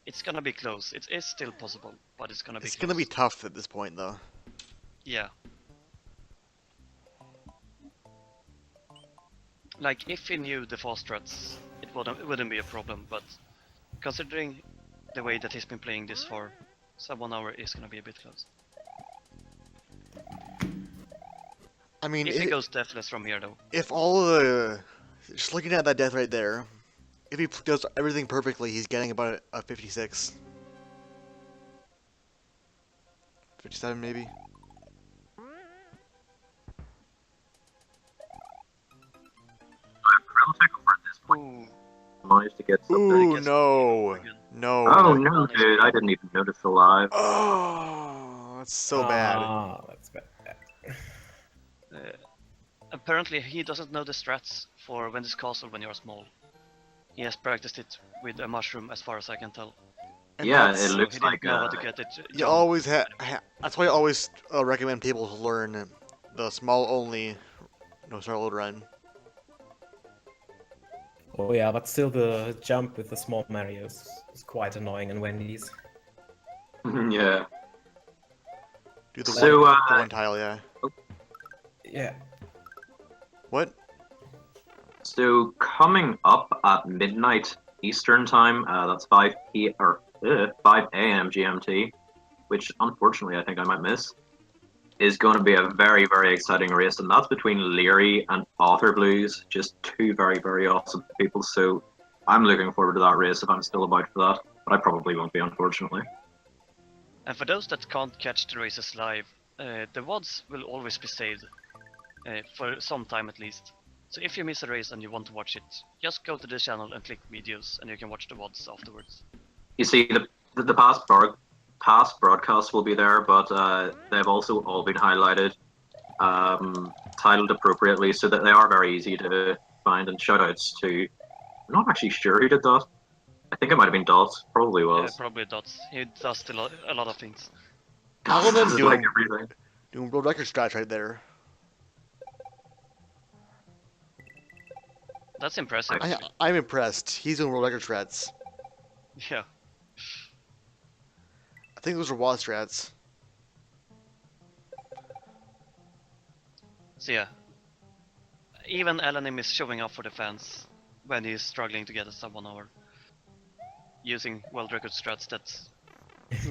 It's gonna be close. It is still possible, but it's gonna be. It's close. gonna be tough at this point, though. Yeah. Like, if he knew the fast strats, it wouldn't be a problem. But considering the way that he's been playing this far, sub 1 hour is gonna be a bit close. I mean, if he goes deathless from here, though. If all the... Just looking at that death right there, if he does everything perfectly, he's getting about a 56. 57, maybe? Ooh. Managed to get something. Ooh, no. No. Oh, no, dude. I didn't even notice the live. Oh, that's so bad. That's bad. Apparently, he doesn't know the strats for Wendy's Castle when you're small. He has practiced it with a mushroom, as far as I can tell. And yeah, it looks he didn't know how to get it. You always that's why I always recommend people to learn the small only no Starworld run. Oh yeah, but still the jump with the small Marios is quite annoying in Wendy's. Yeah. Do the, so, the one tile, yeah. Yeah. What? So coming up at midnight Eastern time, that's 5 a.m. GMT, which unfortunately I think I might miss, is going to be a very, very exciting race, and that's between Leary and Author Blues, just two very, very awesome people. So I'm looking forward to that race if I'm still about for that, but I probably won't be, unfortunately. And for those that can't catch the races live, the VODs will always be saved, for some time at least. So if you miss a race and you want to watch it, just go to the channel and click videos, and you can watch the VODs afterwards. You see, the past broadcasts will be there, but they've also all been highlighted, titled appropriately, so that they are very easy to find. And shoutouts to, I'm not actually sure who did that. I think it might have been Dots. Probably was. Yeah, probably Dots. He does a lot of things. Alanim doing, like everything. Doing world record strats right there. That's impressive. I'm impressed. He's doing world record strats. Yeah. I think those are WAD strats. So yeah, even Alanim is showing up for the fans when he's struggling to get a sub 1 hour, using world record strats that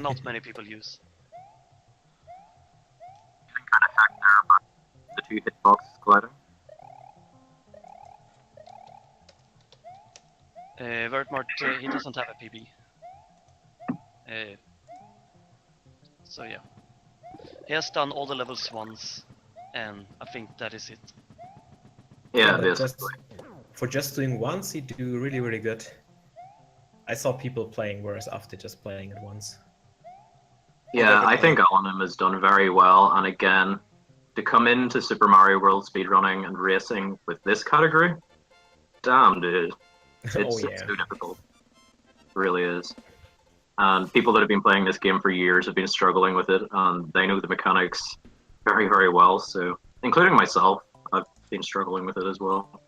not many people use. Kind of hacked there, but the two hitboxes colliding. Vertmart, he doesn't have a PB. So yeah, he has done all the levels once, and I think that is it. Yeah, but basically. for just doing once, he do really, really good. I saw people playing worse after just playing it once. Yeah, I definitely. think Alanim has done very well, and again, to come into Super Mario World speedrunning and racing with this category, damn, dude, Oh it's yeah. so difficult. It really is. And people that have been playing this game for years have been struggling with it, and they know the mechanics very, very well. So, including myself, I've been struggling with it as well.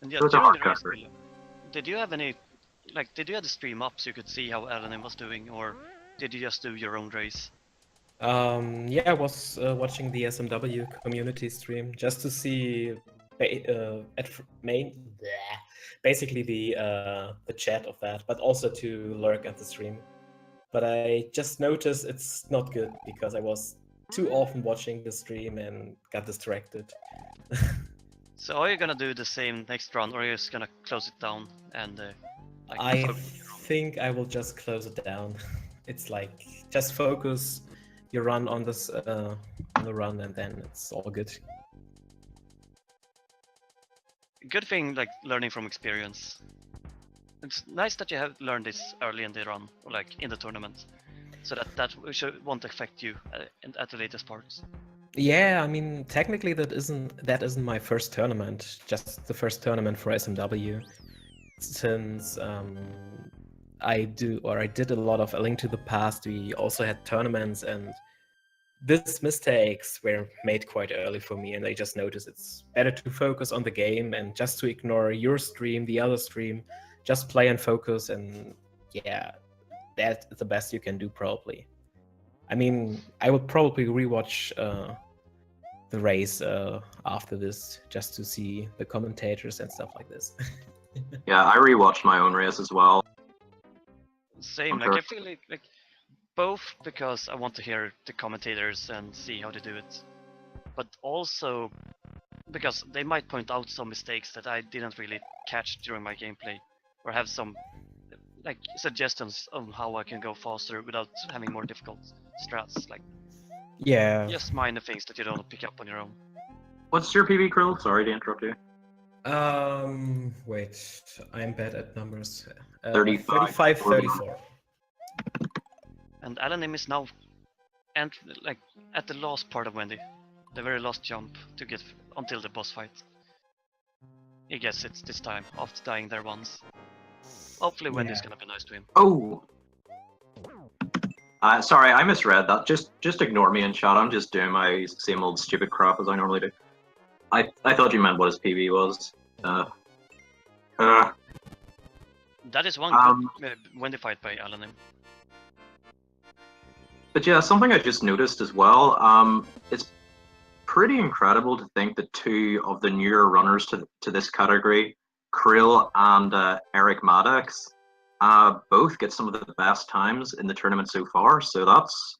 And yeah, So it's a during hard the race, category. did you have any, like, did you have the stream up so you could see how Alanin was doing, or did you just do your own race? Yeah, I was watching the SMW community stream just to see basically the chat of that, but also to lurk at the stream. But I just noticed it's not good because I was too often watching the stream and got distracted. So are you gonna do the same next round, or are you just gonna close it down and like I focus on your own? think I will just close it down. It's like just focus your run on this on the run, and then it's all good. Good thing, like learning from experience. It's nice that you have learned this early in the run, or like in the tournament, so that won't affect you at the latest parts. Yeah, I mean, technically that isn't my first tournament, just the first tournament for SMW. Since I did a lot of A Link to the Past, we also had tournaments, and these mistakes were made quite early for me, and I just noticed it's better to focus on the game and just to ignore your stream, the other stream, just play and focus, and yeah, that's the best you can do probably. I mean, I would probably rewatch the race after this just to see the commentators and stuff like this. Yeah, I rewatched my own race as well. Same, like I feel like both because I want to hear the commentators and see how they do it, but also because they might point out some mistakes that I didn't really catch during my gameplay, or have some like suggestions on how I can go faster without having more difficult strats, like Yeah. just minor things that you don't pick up on your own. What's your PB, Krill? Sorry to interrupt you. Wait, I'm bad at numbers. 35, 34. And Alanim is now, and like at the last part of Wendy, the very last jump to get until the boss fight. He gets it this time after dying there once. Hopefully Wendy's gonna be nice to him. Oh! Sorry, I misread that. Just ignore me in chat. I'm just doing my same old stupid crap as I normally do. I thought you meant what his PB was. That is one good Wendy fight by Alanim. But yeah, something I just noticed as well. It's pretty incredible to think that two of the newer runners to this category, Krill and Eric Maddox, both get some of the best times in the tournament so far. So that's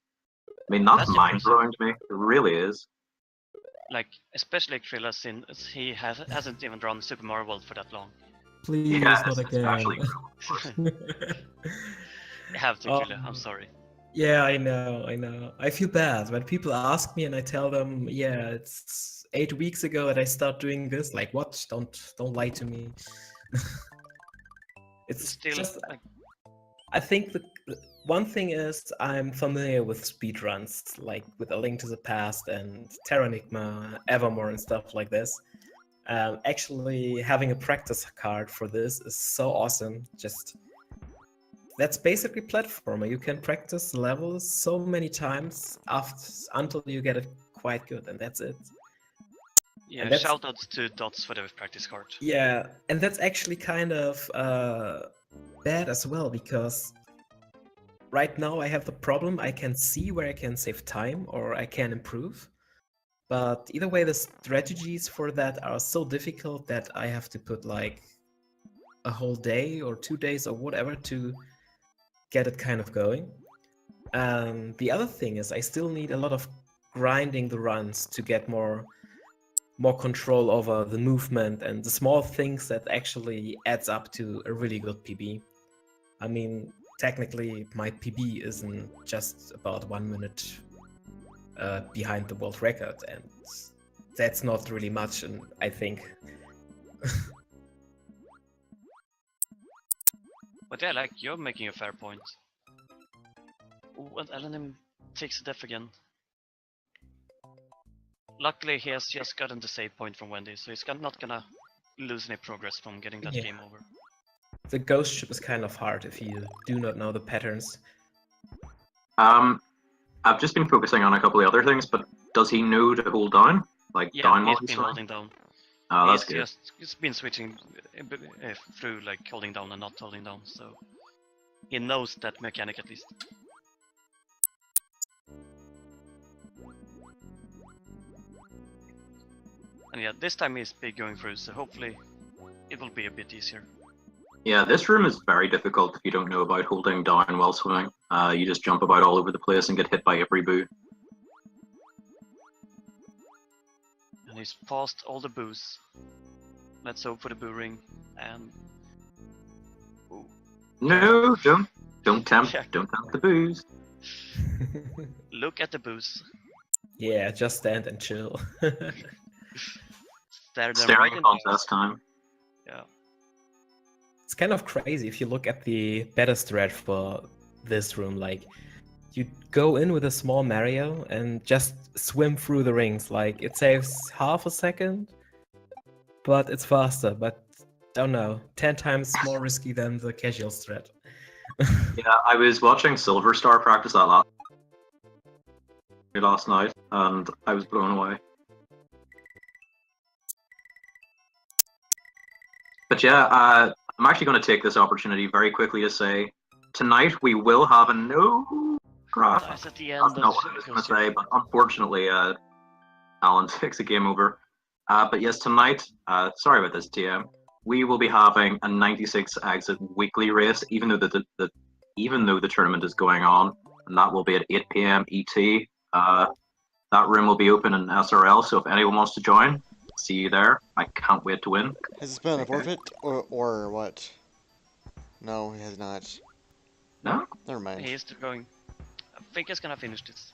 mind blowing to me. It really is. Like especially Krilla, since he hasn't even run Super Mario World for that long. Please, Yes, not again. especially Krill, of course. You have to, Krilla. I'm sorry. Yeah, I know. I feel bad when people ask me and I tell them, yeah, it's 8 weeks ago that I start doing this. Like, what? Don't lie to me. It's Still, just, like, I think the one thing is I'm familiar with speedruns, like with A Link to the Past and Terranigma, Evermore and stuff like this. Actually, having a practice card for this is so awesome. Just that's basically platformer. You can practice levels so many times until you get it quite good, and that's it. yeah, shoutouts to Dots for the practice card. Yeah, and that's actually kind of bad as well, because right now I have the problem I can see where I can save time or I can improve. But either way, the strategies for that are so difficult that I have to put like a whole day or 2 days or whatever to get it kind of going. The other thing is I still need a lot of grinding the runs to get more control over the movement and the small things that actually adds up to a really good PB. I mean, technically my PB isn't just about 1 minute behind the world record, and that's not really much, and I think. But yeah, like, you're making a fair point. When Alanim takes a death again. Luckily, he has just gotten the save point from Wendy, so he's not gonna lose any progress from getting that Yeah. game over. The ghost ship is kind of hard if you do not know the patterns. I've just been focusing on a couple of other things, but does he know to hold down? Like Yeah, down he's while been flying? holding down. Oh, that's good. He's been switching through, like, holding down and not holding down, so he knows that mechanic at least. And yeah, this time he's big going through, so hopefully it will be a bit easier. Yeah, this room is very difficult if you don't know about holding down while swimming. You just jump about all over the place and get hit by every boo. And he's passed all the boos. Let's hope for the boo ring, and... Ooh. No, don't tempt, Yeah. don't tempt the boos. Look at the boos. Yeah, just stand and chill. Stare them Staring right at in the eyes. contest time. Yeah. It's kind of crazy if you look at the better strat for this room. Like, you go in with a small Mario and just swim through the rings. Like, it saves half a second, but it's faster. But don't know, 10 times more risky than the casual strat. Yeah, I was watching Silver Star practice that last night, and I was blown away. But yeah, I'm actually going to take this opportunity very quickly to say, tonight we will have a no crash. Nice at the end. That's not what I was going to say, but unfortunately, Alan takes a game over. But yes, tonight, sorry about this, TM, we will be having a 96 exit weekly race, even though the tournament is going on, and that will be at 8 p.m. ET. That room will be open in SRL, so if anyone wants to join, see you there. I can't wait to win. Has this been a forfeit or what? No, it has not. No? Never mind. He is still going. I think he's gonna finish this.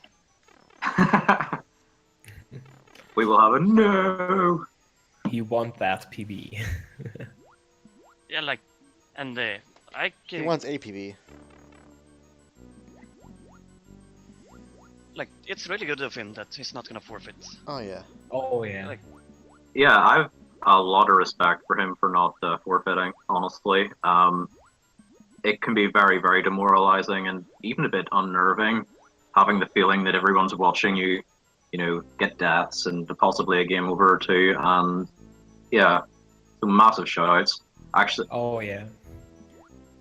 We will have a no. You want that PB. Yeah, like, and I He can, wants APB. like, it's really good of him that he's not gonna forfeit. Oh yeah. Oh yeah. Like, Yeah, I've a lot of respect for him for not forfeiting, honestly. It can be very, very demoralizing and even a bit unnerving, having the feeling that everyone's watching you, get deaths and possibly a game over or two. And yeah, some massive shoutouts. Actually, Oh yeah.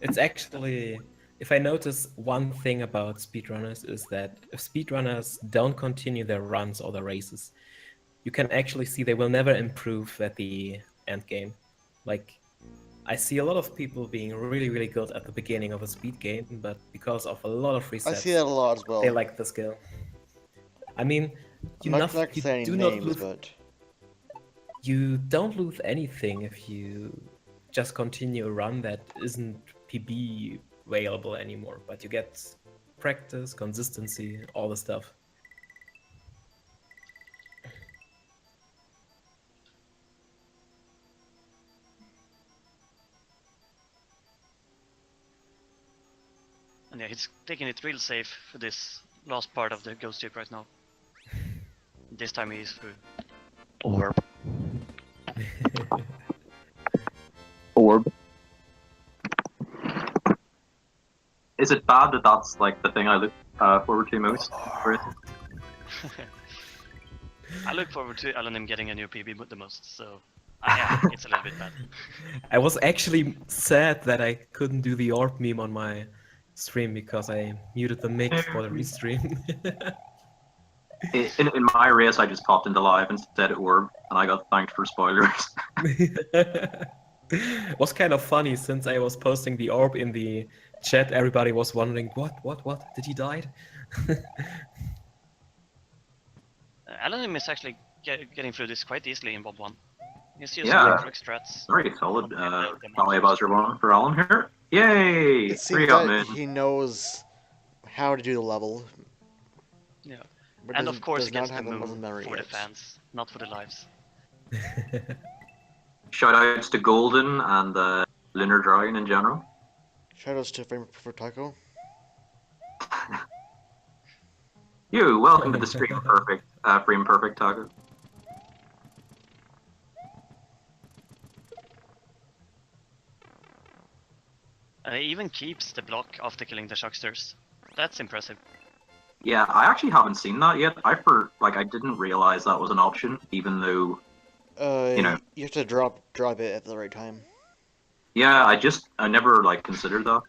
It's actually, if I notice one thing about speedrunners is that if speedrunners don't continue their runs or their races, you can actually see they will never improve at the end game. Like, I see a lot of people being really, really good at the beginning of a speed game, but because of a lot of resets, I see that a lot as well. they lack the skill. I mean, I'm not gonna you say any do not names, lose, but you don't lose anything if you just continue a run that isn't PB available anymore, but you get practice, consistency, all the stuff. and yeah, he's taking it real safe for this last part of the ghost ship right now. This time he's through. Orb. Orb. Is it bad that that's like the thing I look forward to most? I look forward to Alanim getting a new PB the most, so yeah, it's a little bit bad. I was actually sad that I couldn't do the orb meme on my stream because I muted the mic for the restream. In my race, I just popped into live and said Orb, and I got thanked for spoilers. It was kind of funny since I was posting the orb in the chat. Everybody was wondering, what? Did he die? Alanim is actually getting through this quite easily in Bob 1. He's using Yeah. correct strats. Very solid Damage. Valley Buzzer one for Alan here. Yay! It 3 seems up that mid. he knows how to do the level. Yeah. But And of course, does he not gets the have the move muscle memory for the yet. fans, not for the lives. Shoutouts to Golden and Lunar Dragon in general. Shoutouts to Frame for Taco. You, welcome to the Stream Perfect, Frame Perfect Taco. And he even keeps the block after killing the Shocksters. That's impressive. Yeah, I actually haven't seen that yet. I didn't realize that was an option, even though, you know. You have to drop it at the right time. Yeah, I never considered that.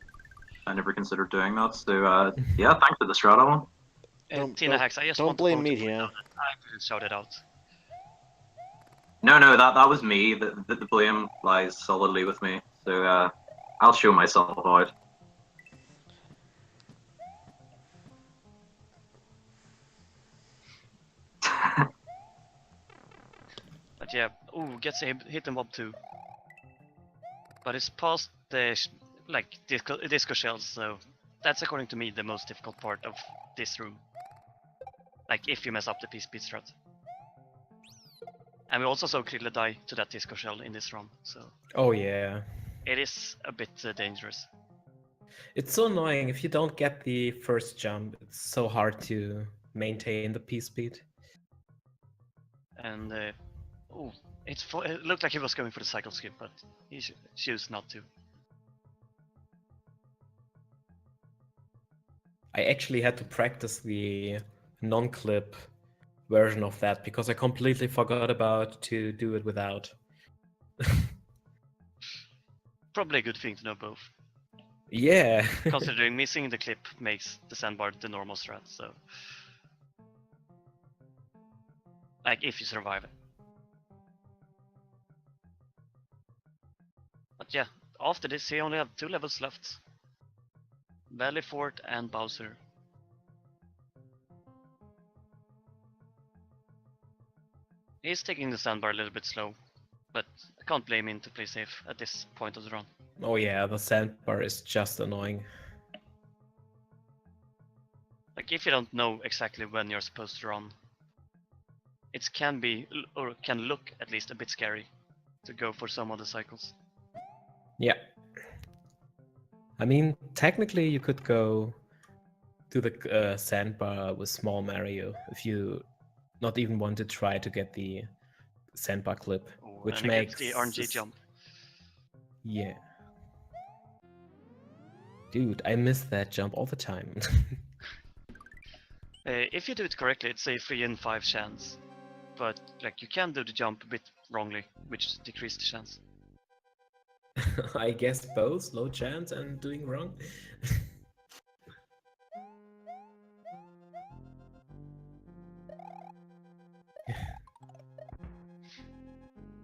I never considered doing that. So yeah, thanks for the strat, Alan. Tina Hacks, I just don't want to blame point me, out Tina. that I didn't shout it out. No, that was me. The blame lies solidly with me. So I'll show myself out. But yeah, ooh, gets a hit and mob too. But it's past the disco shells, so that's according to me the most difficult part of this room. Like if you mess up the speed strat. And we also saw Krille die to that disco shell in this run, so Oh yeah. it is a bit dangerous. It's so annoying if you don't get the first jump. It's so hard to maintain the P-speed. And ooh, it looked like he was going for the cycle skip, but he chose not to. I actually had to practice the non-clip version of that because I completely forgot about to do it without. Probably a good thing to know both. Yeah. Considering missing the clip makes the sandbar the normal strat, so like if you survive it. But yeah, after this he only have 2 levels left. Valley Fort and Bowser. He's taking the sandbar a little bit slow, but I can't blame him to play safe at this point of the run. Oh yeah, the sandbar is just annoying. Like if you don't know exactly when you're supposed to run, it can be, or can look at least a bit scary to go for some of the cycles. Yeah. I mean, technically you could go to the sandbar with small Mario if you not even want to try to get the sandbar clip, Ooh, which and makes the RNG jump. Yeah. Dude, I miss that jump all the time. If you do it correctly, it's a 3 in 5 chance, but like you can do the jump a bit wrongly, which decreases the chance. I guess both low chance and doing wrong.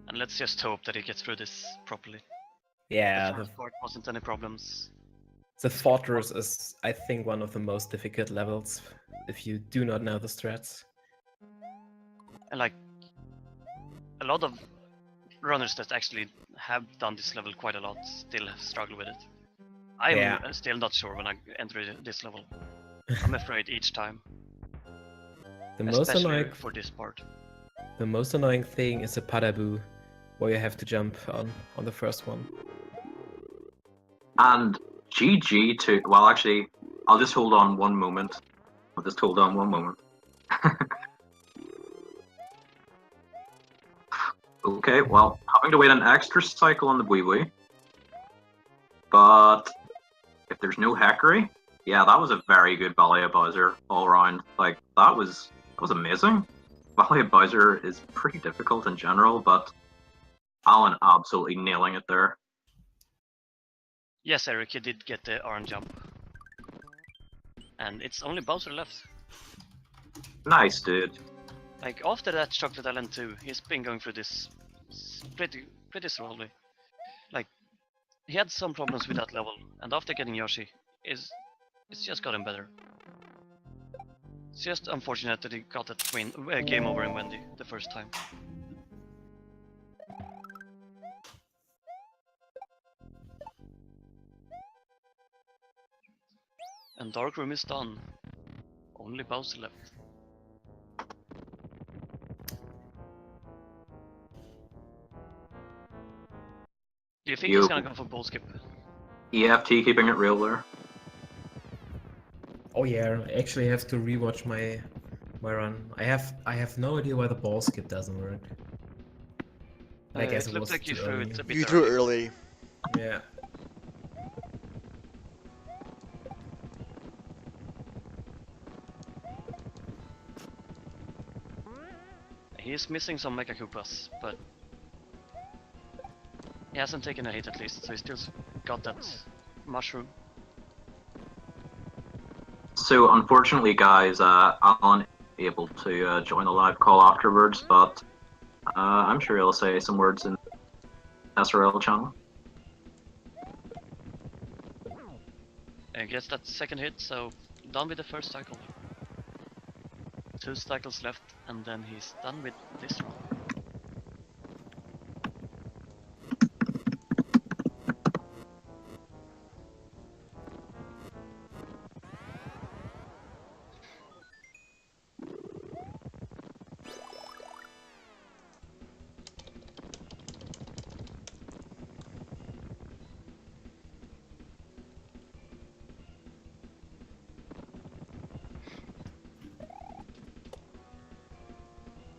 And let's just hope that he gets through this properly. Yeah, The first part wasn't any problems. the fortress is, I think, one of the most difficult levels if you do not know the strats. And like a lot of runners that actually have done this level quite a lot still struggle with it. I'm still not sure when I enter this level. I'm afraid each time. The most Especially annoying for this part. The most annoying thing is a Padaboo, where you have to jump on the first one. And GG to, well actually, I'll just hold on one moment. Okay, well, having to wait an extra cycle on the Wee Wee. But if there's no hackery, yeah, that was a very good Valley of Bowser all around. Like that was amazing. Valley of Bowser is pretty difficult in general, but Alan absolutely nailing it there. Yes, Eric, you did get the orange jump. And it's only Bowser left. Nice, dude. Like after that Chocolate Island 2, he's been going through this pretty slowly. Like he had some problems with that level, and after getting Yoshi, it's just gotten better. It's just unfortunate that he got that game over in Wendy the first time. And Dark Room is done. Only Bowser left. Do you think he's gonna go for ball skip? EFT keeping it real there. Oh yeah, I actually have to rewatch my run. I have no idea why the ball skip doesn't work. I guess it it looked was like you too threw early. it a bit You threw early. early. Yeah. He's missing some Mecha Koopas, but he hasn't taken a hit at least, so he still got that mushroom. So unfortunately, guys, Alan able to join the live call afterwards, but I'm sure he'll say some words in SRL channel. And gets that second hit, so done with the first cycle. 2 cycles left, and then he's done with this run.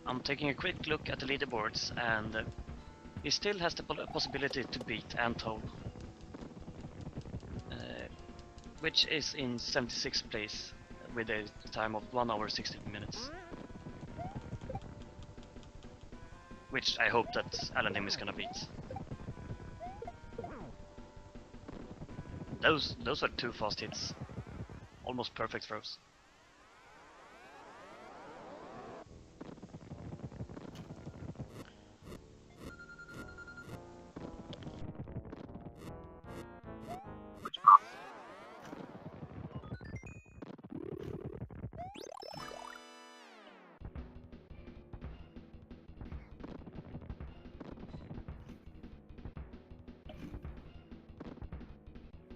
I'm taking a quick look at the leaderboards, and he still has the possibility to beat Antol, which is in 76th place with a time of 1 hour 16 minutes. Which I hope that Alanim is gonna beat. Those are 2 fast hits, almost perfect throws.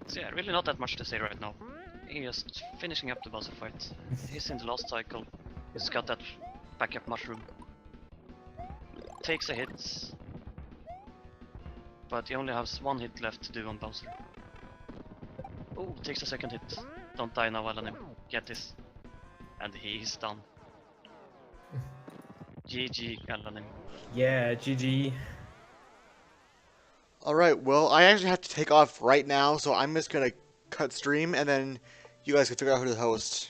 So yeah, really not that much to say right now. He's just finishing up the Bowser fight. He's in the last cycle. He's got that backup mushroom. Takes a hit. But he only has 1 hit left to do on Bowser. Oh, takes a second hit. Don't die now, Alanim. Get this. And he's done. GG, Alanim. Yeah, GG. Alright, well, I actually have to take off right now, so I'm just gonna cut stream, and then you guys can figure out who to host.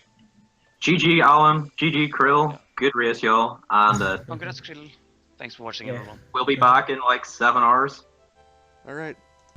GG Alan, GG Krill, good race y'all, and Congrats, Krill. Thanks for watching, Yeah. everyone. we'll be back in like 7 hours. Alright.